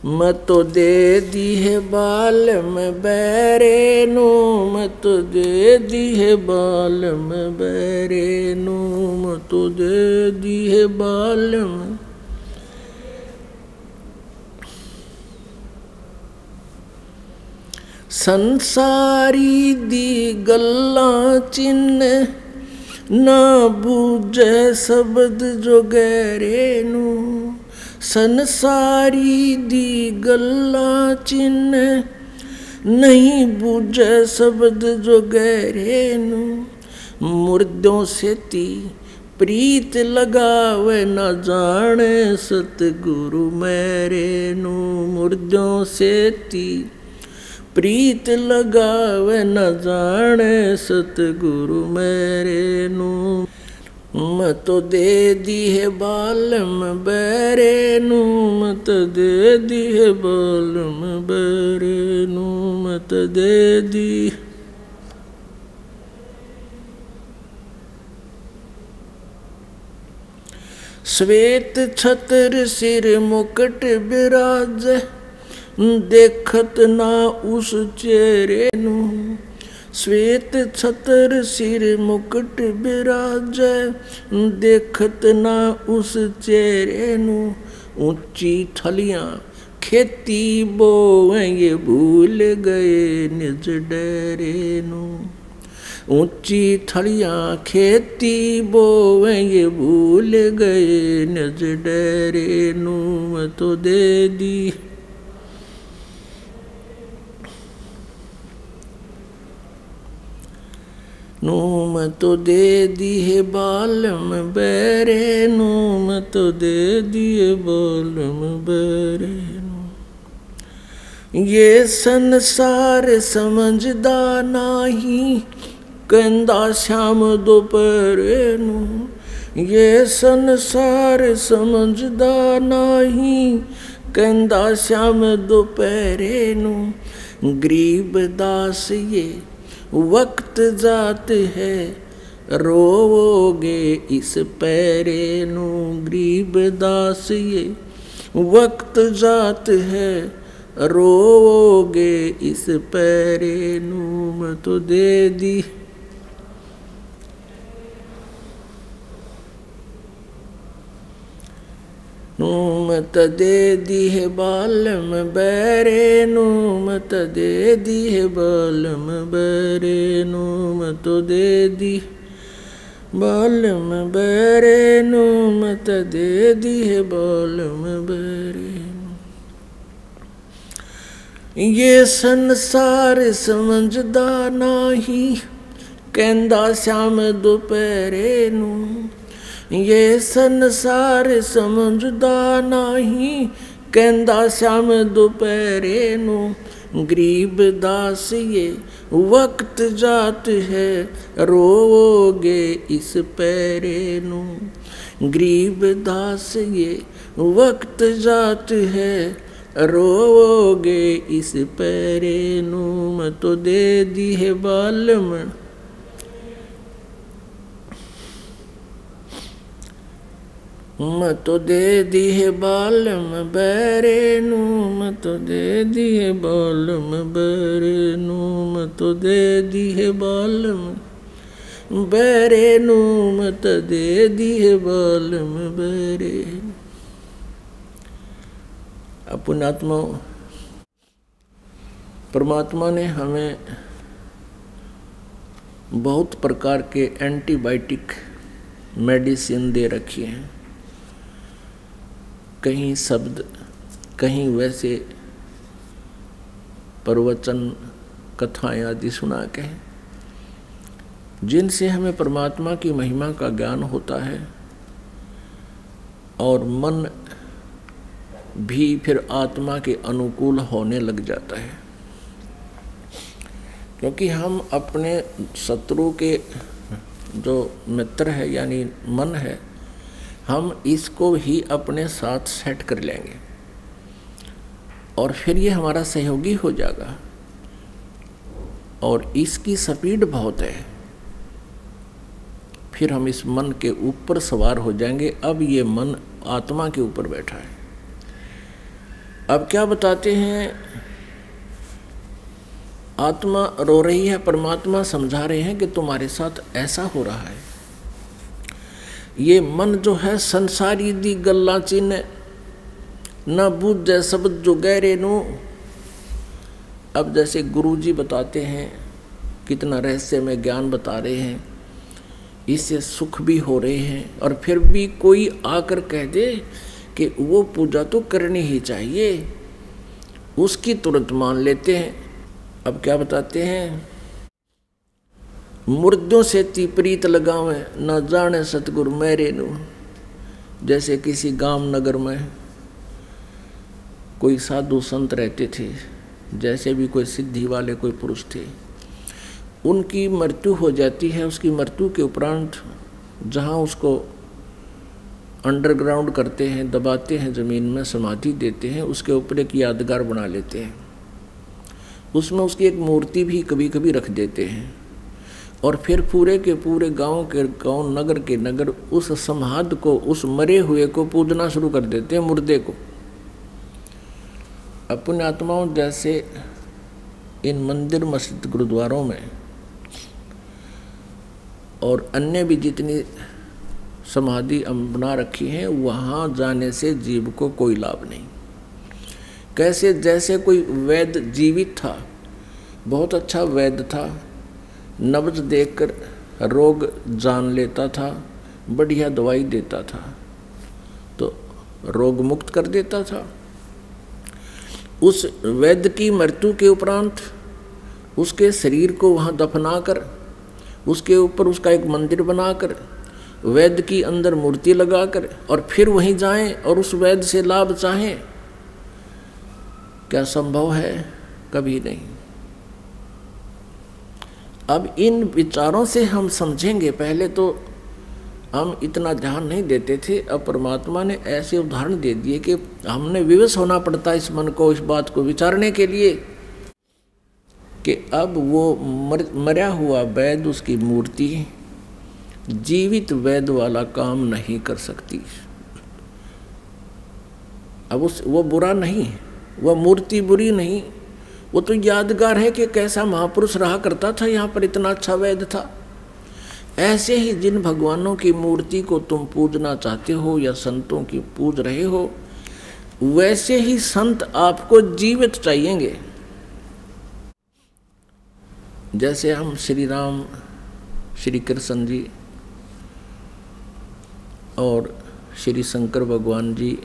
मैं तो दे दी है बाल में बैरे नू, मैं तो दे दी है बाल में बैरे नू, मैं तो दे दी है बाल में। संसारी दी गल्लां चिन्ह ना बूझे शब्द जो गहरे नू, संसारी दी गल्लां चिन्ह नहीं बूझे शब्द जो गहरे नू, मुर्दों से ती प्रीत लगावे न जाने सतगुरु मेरे नू, मुर्दों से ती प्रीत लगावे न जाने सतगुरु मेरे नू, मैं तो दे दी है बाल में बैरे नू, मैं तो दे दी है बाल में बैरे नू, मैं तो दे दी। श्वेत छत्र सिर मुकुट बिराज, देखत ना उस चेहरे नू। श्वेत छत्र सिर मुकुट बिराज, देखत ना उस चेहरे नू। ऊंची थलियां खेती बोवें, ये भूल गए निज डेरे नू। ऊंची थलियां खेती बोवें, ये भूल गए निज डेरे नू। मैं तो दे दी नू, मैं तो दे दिए बालम बैरे नू। मैं तो दे दिए बालम बैरे नू। ये संसार समझदा नाही, कहंदा श्याम दोपहरे नू। ये संसार समझदा नाही, कहंदा श्याम दोपहरे नू। गरीब दास ये वक्त जात है, रोवोगे इस पैरे नू। गरीब दास ये वक्त जात है, रोवोगे इस पैरे नू। मैं तो दे दी नू, मत दे दी है बालम बैरे नू। मत दे दी है बालम बैरे नू। मत दे दी बालम बैरे नू। मत दे दी है बालम बैरे नू। ये संसार समझदा नाही, कहंदा श्याम दोपहरे नू। ये संसार समझदा नाही, कहंदा श्याम दोपहरे नू। गरीब दास ये वक्त जात है, रोवोगे इस पैरे नू। गरीब दास ये वक्त जात है, रोवोगे इस पैरे नू। मैं तो दे दी है बालम, मैं तो दे दी है बालम बैरे नू। मैं तो दे दी है बालम बैरे नू। मैं तो दे दी है बालम बैरे नू। मैं तो दे दी है बालम बैरे। पुण्यात्मा, परमात्मा ने हमें बहुत प्रकार के एंटीबायोटिक मेडिसिन दे रखी हैं। कहीं शब्द, कहीं वैसे प्रवचन, कथाएं आदि सुना के, जिनसे हमें परमात्मा की महिमा का ज्ञान होता है और मन भी फिर आत्मा के अनुकूल होने लग जाता है। क्योंकि हम अपने शत्रु के जो मित्र है यानी मन है, हम इसको ही अपने साथ सेट कर लेंगे और फिर ये हमारा सहयोगी हो जाएगा। और इसकी स्पीड बहुत है, फिर हम इस मन के ऊपर सवार हो जाएंगे। अब ये मन आत्मा के ऊपर बैठा है। अब क्या बताते हैं, आत्मा रो रही है, परमात्मा समझा रहे हैं कि तुम्हारे साथ ऐसा हो रहा है। ये मन जो है संसारी दी गल्ला चिन्ह न बूझे शब्द जो गहरे नो। अब जैसे गुरुजी बताते हैं, कितना रहस्य में ज्ञान बता रहे हैं, इससे सुख भी हो रहे हैं, और फिर भी कोई आकर कह दे कि वो पूजा तो करनी ही चाहिए, उसकी तुरंत मान लेते हैं। अब क्या बताते हैं, मुर्दों से तीप्रीत लगावे न जाने सतगुरु मेरे नु। जैसे किसी गांव नगर में कोई साधु संत रहते थे, जैसे भी कोई सिद्धि वाले कोई पुरुष थे, उनकी मृत्यु हो जाती है। उसकी मृत्यु के उपरांत जहाँ उसको अंडरग्राउंड करते हैं, दबाते हैं, ज़मीन में समाधि देते हैं, उसके ऊपर एक यादगार बना लेते हैं। उसमें उसकी एक मूर्ति भी कभी कभी रख देते हैं। और फिर पूरे के पूरे गांव के गांव, नगर के नगर उस समाध को, उस मरे हुए को पूजना शुरू कर देते हैं, मुर्दे को। अपने आत्माओं जैसे इन मंदिर, मस्जिद, गुरुद्वारों में और अन्य भी जितनी समाधि बना रखी हैं, वहाँ जाने से जीव को कोई लाभ नहीं। कैसे? जैसे कोई वैद्य जीवित था, बहुत अच्छा वैद्य था, नब्ज देखकर रोग जान लेता था, बढ़िया दवाई देता था, तो रोग मुक्त कर देता था। उस वैद्य की मृत्यु के उपरांत उसके शरीर को वहाँ दफनाकर, उसके ऊपर उसका एक मंदिर बनाकर, वैद्य की अंदर मूर्ति लगाकर और फिर वहीं जाएं और उस वैद्य से लाभ चाहें, क्या संभव है? कभी नहीं। अब इन विचारों से हम समझेंगे। पहले तो हम इतना ध्यान नहीं देते थे, अब परमात्मा ने ऐसे उदाहरण दे दिए कि हमने विवश होना पड़ता है इस मन को, इस बात को विचारने के लिए कि अब वो मरा हुआ वैद्य, उसकी मूर्ति जीवित वैद्य वाला काम नहीं कर सकती। अब वो बुरा नहीं, वह मूर्ति बुरी नहीं, वो तो यादगार है कि कैसा महापुरुष रहा करता था, यहाँ पर इतना अच्छा वैद्य था। ऐसे ही जिन भगवानों की मूर्ति को तुम पूजना चाहते हो या संतों की पूज रहे हो, वैसे ही संत आपको जीवित चाहिएंगे। जैसे हम श्री राम, श्री कृष्ण जी और श्री शंकर भगवान जी,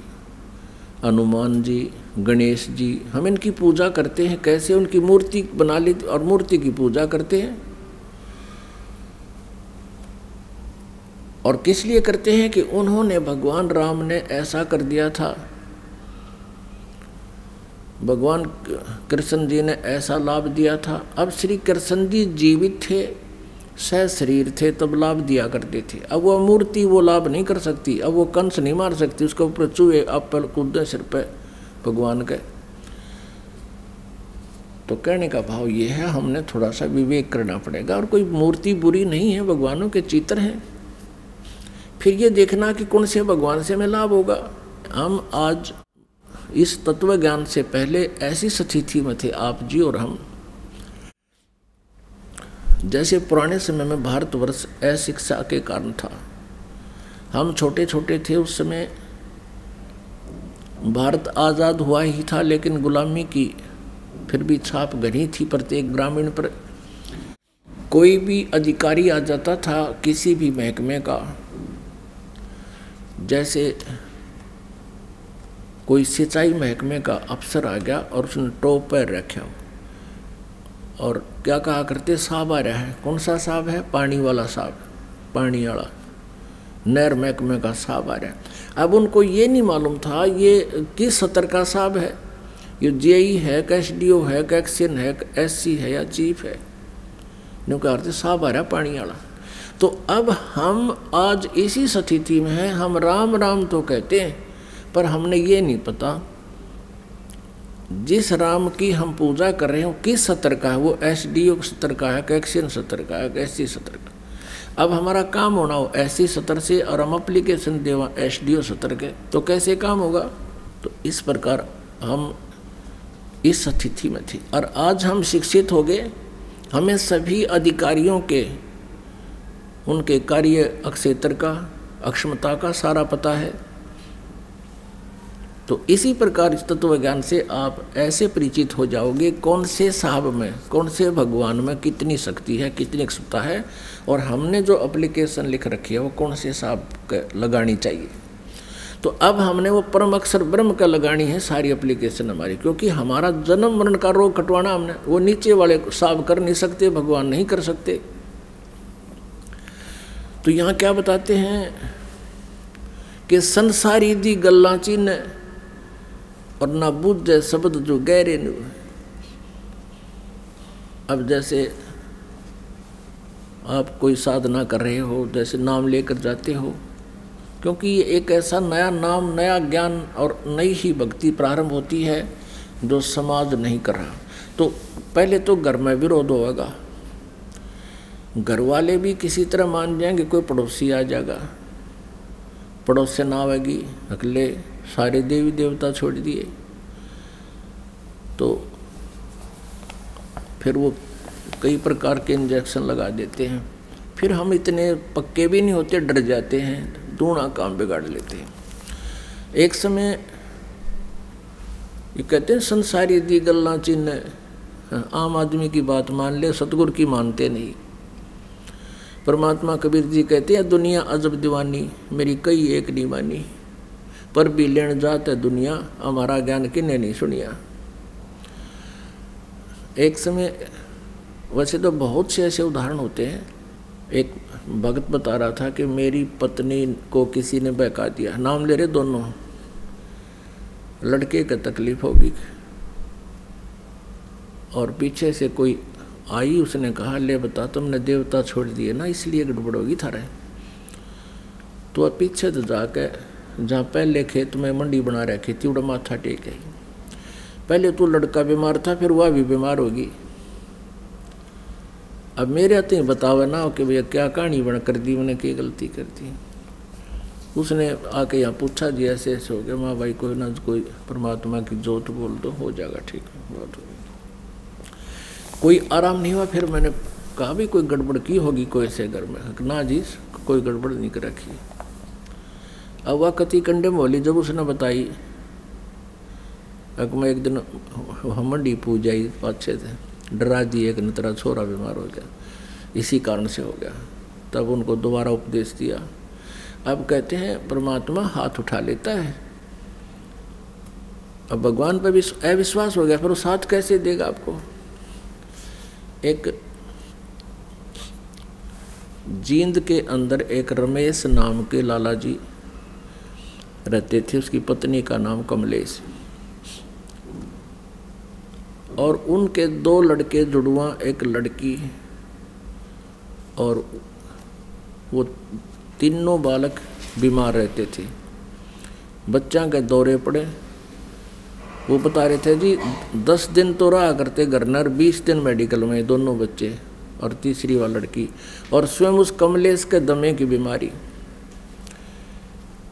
हनुमान जी, गणेश जी, हम इनकी पूजा करते हैं। कैसे? उनकी मूर्ति बना ली और मूर्ति की पूजा करते हैं। और किस लिए करते हैं? कि उन्होंने, भगवान राम ने ऐसा कर दिया था, भगवान कृष्ण जी ने ऐसा लाभ दिया था। अब श्री कृष्ण जी जीवित थे, सह शरीर थे, तब लाभ दिया करते थे। अब वो मूर्ति वो लाभ नहीं कर सकती, अब वो कंस नहीं मार सकती, उसके ऊपर चूहे आप पर कूदे सिर पे भगवान के। तो कहने का भाव ये है, हमने थोड़ा सा विवेक करना पड़ेगा। और कोई मूर्ति बुरी नहीं है, भगवानों के चित्र हैं। फिर ये देखना कि कौन से भगवान से हमें लाभ होगा। हम आज इस तत्व ज्ञान से पहले ऐसी स्थिति में थे आप जी और हम, जैसे पुराने समय में भारतवर्ष अशिक्षा के कारण था। हम छोटे छोटे थे उस समय, भारत आज़ाद हुआ ही था, लेकिन गुलामी की फिर भी छाप घनी थी प्रत्येक ग्रामीण पर। कोई भी अधिकारी आ जाता था किसी भी महकमे का, जैसे कोई सिंचाई महकमे का अफसर आ गया और उसने टोप पैर रखा और क्या कहा करते, साहब आ रहा है। कौन सा साहब है? पानी वाला साहब, पानी वाला, नहर महकमे का साहब आ रहा है। अब उनको ये नहीं मालूम था ये किस सतर का साहब है, ये जेई है, एसडीओ है, एक्शन है, एससी है या चीफ है। न्यू कहा करते साहब आ रहा है पानी वाला। तो अब हम आज इसी स्थिति में हैं, हम राम राम तो कहते हैं, पर हमने ये नहीं पता जिस राम की हम पूजा कर रहे हो किस सतर का है, वो एसडीओ सतर का है, एक्शन सतर का है, एससी सतर का। अब हमारा काम होना हो एससी सतर से और हम एप्लीकेशन देवा एसडीओ सतर के, तो कैसे काम होगा? तो इस प्रकार हम इस स्थिति में थे। और आज हम शिक्षित हो गए, हमें सभी अधिकारियों के उनके कार्य क्षेत्र का, अक्षमता का सारा पता है। तो इसी प्रकार इस तत्व ज्ञान से आप ऐसे परिचित हो जाओगे कौन से साहब में, कौन से भगवान में कितनी शक्ति है, कितनी क्षमता है, और हमने जो एप्लीकेशन लिख रखी है वो कौन से साहब लगानी चाहिए। तो अब हमने वो परम अक्षर ब्रह्म का लगानी है सारी एप्लीकेशन हमारी, क्योंकि हमारा जन्म मरण का रोग कटवाना हमने, वो नीचे वाले साहब कर नहीं सकते, भगवान नहीं कर सकते। तो यहाँ क्या बताते हैं कि संसारी दी गल्लां चिन्ह और ना बुझे शब्द जो गहरे नु। अब जैसे आप कोई साधना कर रहे हो, जैसे नाम लेकर जाते हो, क्योंकि ये एक ऐसा नया नाम, नया ज्ञान और नई ही भक्ति प्रारंभ होती है जो समाज नहीं कर रहा। तो पहले तो घर में विरोध होगा, घर वाले भी किसी तरह मान जाएंगे, कोई पड़ोसी आ जाएगा, पड़ोस से ना आवेगी, अगले सारे देवी देवता छोड़ दिए, तो फिर वो कई प्रकार के इंजेक्शन लगा देते हैं। फिर हम इतने पक्के भी नहीं होते, डर जाते हैं, दूना काम बिगाड़ लेते हैं। एक समय ये कहते हैं संसारी दी गल्ला चिन्ह, आम आदमी की बात मान ले, सतगुरु की मानते नहीं। परमात्मा कबीर जी कहते हैं दुनिया अजब दीवानी, मेरी कई एक नहीं मानी, पर भी लेन जात है दुनिया, हमारा ज्ञान किन्ने नहीं सुनिया। एक समय, वैसे तो बहुत से ऐसे उदाहरण होते हैं। एक भगत बता रहा था कि मेरी पत्नी को किसी ने बहका दिया, नाम ले रहे दोनों, लड़के को तकलीफ होगी, और पीछे से कोई आई, उसने कहा ले बता तुमने देवता छोड़ दिए ना, इसलिए गड़बड़ होगी थारे। तो पीछे तो जाके जहाँ पहले खेत में मंडी बना रखी थी, उड़ा माथा टेक आई। पहले तो लड़का बीमार था, फिर वह भी बीमार होगी। अब मेरे आते ही बतावे ना कि भैया क्या कहानी बना कर दी, मैंने क्या गलती कर दी। उसने आके यहाँ पूछा जी ऐसे ऐसे हो गया। माँ भाई कोई ना कोई परमात्मा की जोत बोल दो, हो जाएगा ठीक है, बात हो गई। कोई आराम नहीं हुआ। फिर मैंने कहा भी कोई गड़बड़ की होगी कोई से घर में। ना जी कोई गड़बड़ नहीं कर रखी। अब वह कति कंडे में बोली जब उसने बताई, मैं एक दिन मंडी पूज आई, पाछे थे डरा दिए, एक न तेरा छोरा बीमार हो गया, इसी कारण से हो गया। तब उनको दोबारा उपदेश दिया। अब कहते हैं परमात्मा हाथ उठा लेता है। अब भगवान पर भी अविश्वास हो गया, फिर वो साथ कैसे देगा आपको। एक जींद के अंदर एक रमेश नाम के लाला जी रहते थे, उसकी पत्नी का नाम कमलेश, और उनके 2 लड़के जुड़वा, एक लड़की, और वो तीनों बालक बीमार रहते थे। बच्चा के दौरे पड़े। वो बता रहे थे जी 10 दिन तो रहा करते घर नर, 20 दिन मेडिकल में दोनों बच्चे और तीसरी वाली लड़की, और स्वयं उस कमलेश के दमे की बीमारी।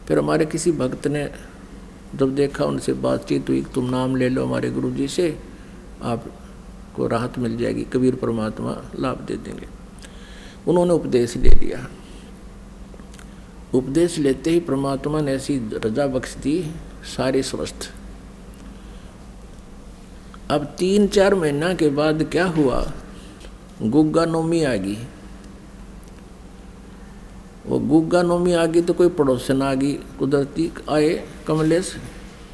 फिर हमारे किसी भक्त ने जब देखा, उनसे बातचीत हुई, तुम नाम ले लो हमारे गुरु जी से, आपको राहत मिल जाएगी, कबीर परमात्मा लाभ दे देंगे। उन्होंने उपदेश ले लिया। उपदेश लेते ही परमात्मा ने ऐसी रजा बख्श दी, सारे स्वस्थ। अब 3-4 महीना के बाद क्या हुआ, गुग्गा नौमी आ गई। वो गुग्गा नौमी आ गई तो कोई पड़ोसन आ गई, कुदरती आए। कमलेश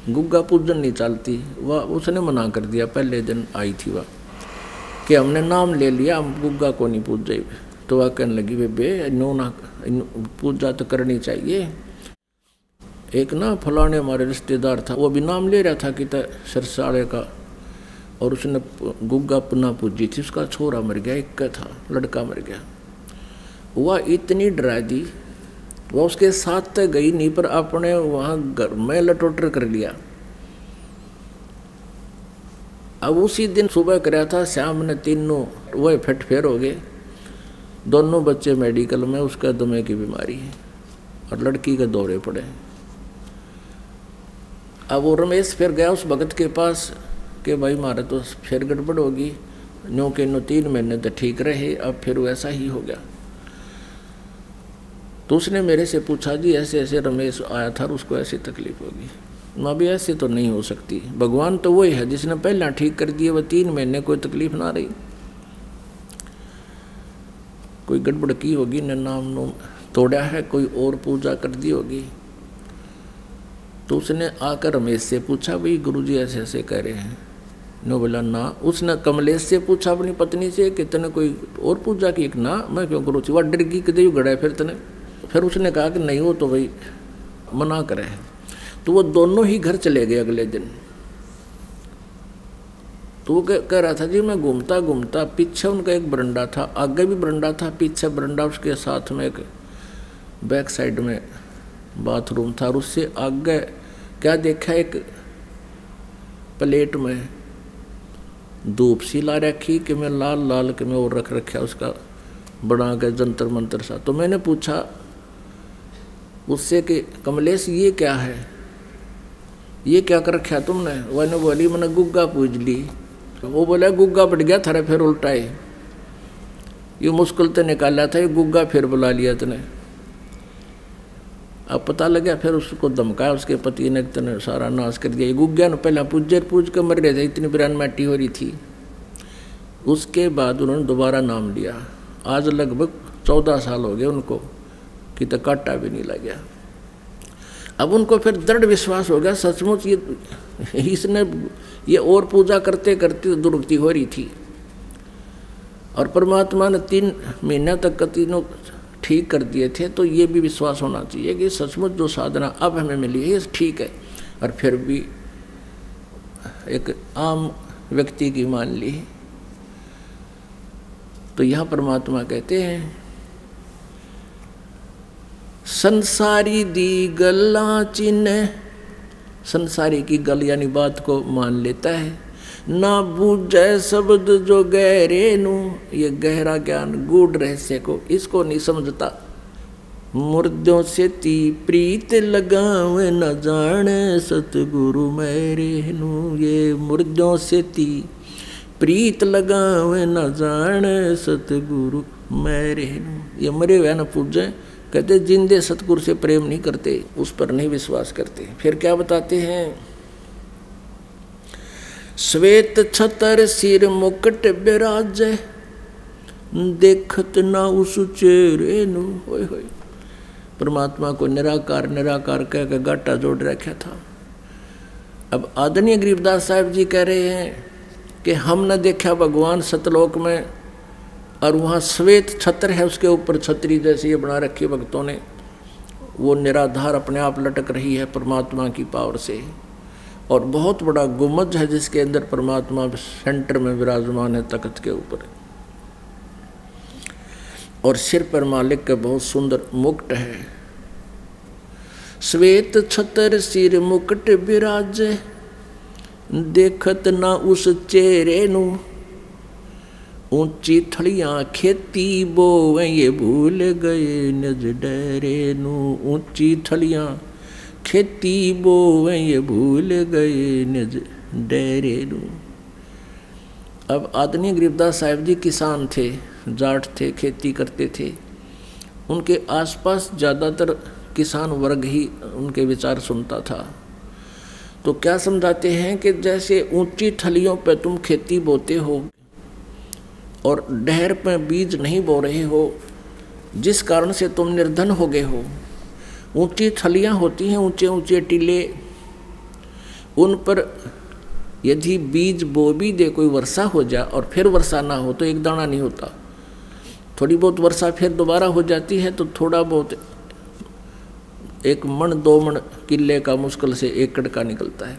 गुग्गा पूजन नहीं चलती, वह उसने मना कर दिया। पहले दिन आई थी वह कि हमने नाम ले लिया, हम गुग्गा को नहीं पूजे। तो वह कहने लगी बेबे नो ना, पूजा तो करनी चाहिए। एक ना फलाने हमारे रिश्तेदार था, वो भी नाम ले रहा था कि सरसाड़े का, और उसने गुग्गा पुनः पूजी थी, उसका छोरा मर गया, एक का था, लड़का मर गया। वह इतनी डरा दी, वह उसके साथ तक गई नहीं, पर अपने वहाँ घर में लटोटर कर लिया। अब उसी दिन सुबह कराया था, शाम ने तीनों वह फिट फेर हो गए। दोनों बच्चे मेडिकल में, उसका दमे की बीमारी है, और लड़की के दौरे पड़े। अब वो रमेश फिर गया उस भगत के पास कि भाई मारे तो फिर गड़बड़ होगी, नो के नो 3 महीने तो ठीक रहे, अब फिर वैसा ही हो गया। तो उसने मेरे से पूछा जी ऐसे ऐसे रमेश आया था, उसको ऐसी तकलीफ होगी। माँ भी ऐसे तो नहीं हो सकती, भगवान तो वही है जिसने पहला ठीक कर दिया, वह 3 महीने कोई तकलीफ ना रही। कोई गड़बड़ की होगी, न नाम नो तोड़ा है, कोई और पूजा कर दी होगी। तो उसने आकर रमेश से पूछा भाई गुरुजी ऐसे ऐसे कह रहे हैं। नो बोला ना। उसने कमलेश से पूछा अपनी पत्नी से कि तने कोई और पूजा की? ना मैं क्यों गुरुजी, वह डर गई कि गड़ा फिर तने। फिर उसने कहा कि नहीं, वो तो भाई मना करे। तो वो दोनों ही घर चले गए अगले दिन। तो वो कह रहा था जी मैं घूमता घूमता, पीछे उनका एक बरंडा था, आगे भी बरंडा था, पीछे बरंडा, उसके साथ में एक बैक साइड में बाथरूम था, और उससे आगे क्या देखा, एक प्लेट में धूप सी ला रखी कि मैं लाल लाल के में और रख रखा उसका बना के जंतर मंतर सा। तो मैंने पूछा उससे कि कमलेश ये क्या है, ये क्या कर रखा तुमने? वह बोली मैंने गुग्गा पूज ली। वो बोला गुग्गा पड़ गया थारा फिर उल्टाए, ये मुश्किल तो निकाला था, ये गुग्गा फिर बुला लिया तने। अब पता लगा, फिर उसको धमकाया उसके पति ने, तने सारा नाश कर दिया। ये गुग्गा ने पहले पूज कर मर गए थे, इतनी बिरान माटी हो रही थी। उसके बाद उन्होंने दोबारा नाम लिया। आज लगभग 14 साल हो गए उनको कि तो कांटा भी नहीं लगा। अब उनको फिर दृढ़ विश्वास हो गया सचमुच ये इसने ये और पूजा करते करते दुर्गति हो रही थी। और परमात्मा ने 3 महीने तक तीनों ठीक कर दिए थे। तो ये भी विश्वास होना चाहिए कि सचमुच जो साधना अब हमें मिली है ये ठीक है। और फिर भी एक आम व्यक्ति की मान ली। तो यहाँ परमात्मा कहते हैं संसारी दी गल्ला चिन्ह, संसारी की गल यानी बात को मान लेता है। ना बूझे शब्द जो गहरे नू, ये गहरा ज्ञान गूढ़ रहस्य को इसको नहीं समझता। मुर्दों से ती प्रीत लगावे न जाने सतगुरु मेरे नू, ये मुर्दों से ती प्रीत लगावे न जाने सतगुरु मेरे नू। ये मरे हुए न पूजे, कहते जिंदे सतगुरु से प्रेम नहीं करते, उस पर नहीं विश्वास करते। फिर क्या बताते हैं, श्वेत छतर सिर मुकुट बिराजे, देखत ना उस चेहरे नु। होय होय, परमात्मा को निराकार निराकार कह के गाटा जोड़ रखा था। अब आदरणीय गरीबदास साहब जी कह रहे हैं कि हम न देखा भगवान सतलोक में, और वहाँ श्वेत छत्र है, उसके ऊपर छतरी जैसे ये बना रखी भक्तों ने, वो निराधार अपने आप लटक रही है परमात्मा की पावर से। और बहुत बड़ा गुम्बद है जिसके अंदर परमात्मा सेंटर में विराजमान है तख्त के ऊपर। और सिर पर मालिक का बहुत सुंदर मुकुट है। श्वेत छतर सिर मुकुट विराजे, देखत ना उस चेहरे नु। ऊंची थड़ियाँ खेती बोवे ये भूल गए निज डेरे नू। ऊंची थड़ियाँ खेती बोवे ये भूल गए निज डेरे नू। अब आदरणीय गरीबदास साहिब जी किसान थे, जाट थे, खेती करते थे। उनके आसपास ज़्यादातर किसान वर्ग ही उनके विचार सुनता था। तो क्या समझाते हैं कि जैसे ऊंची थलियों पर तुम खेती बोते हो और डहर पे बीज नहीं बो रहे हो, जिस कारण से तुम निर्धन हो गए हो। ऊंची थलियाँ होती हैं, ऊंचे ऊंचे टीले, उन पर यदि बीज बो भी दे, कोई वर्षा हो जाए और फिर वर्षा ना हो तो एक दाना नहीं होता। थोड़ी बहुत वर्षा फिर दोबारा हो जाती है तो थोड़ा बहुत 1 मन 2 मन किले का मुश्किल से एकड़ का निकलता है।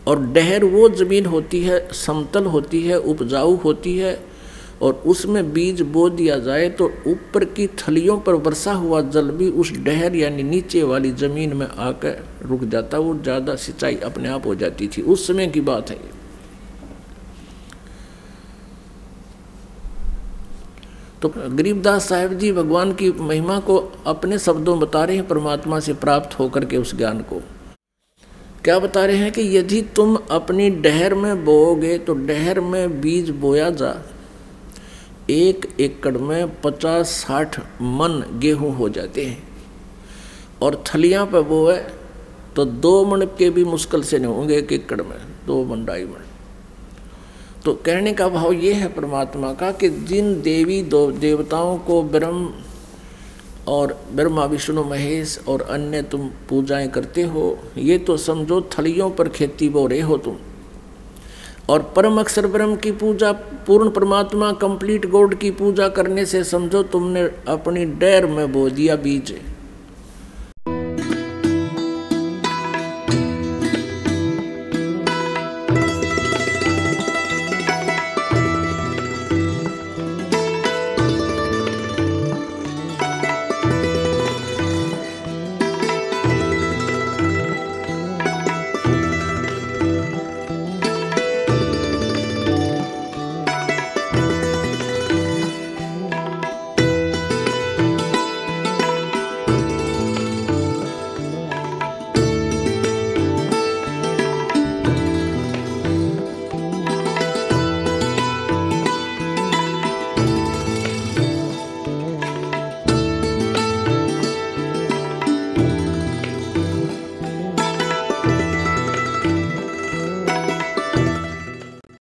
और डहर वो जमीन होती है, समतल होती है, उपजाऊ होती है, और उसमें बीज बो दिया जाए तो ऊपर की थलियों पर वर्षा हुआ जल भी उस डहर यानी नीचे वाली जमीन में आकर रुक जाता। वो ज़्यादा सिंचाई अपने आप हो जाती थी, उस समय की बात है। तो गरीबदास साहिब जी भगवान की महिमा को अपने शब्दों बता रहे हैं, परमात्मा से प्राप्त होकर के उस ज्ञान को। क्या बता रहे हैं कि यदि तुम अपनी डहर में बोओगे तो डहर में बीज बोया जा, 1 एकड़ में 50-60 मन गेहूं हो जाते हैं। और थलियां पर बोए तो 2 मन के भी मुश्किल से नहीं होंगे 1 एकड़ में, 2 मन 2.5 मन। तो कहने का भाव ये है परमात्मा का कि जिन देवी देवताओं को ब्रह्म और ब्रह्मा विष्णु महेश और अन्य तुम पूजाएं करते हो, ये तो समझो थलियों पर खेती बो रहे हो तुम। और परम अक्षर ब्रह्म की पूजा, पूर्ण परमात्मा कंप्लीट गॉड की पूजा करने से समझो तुमने अपनी डैर में बो दिया बीज।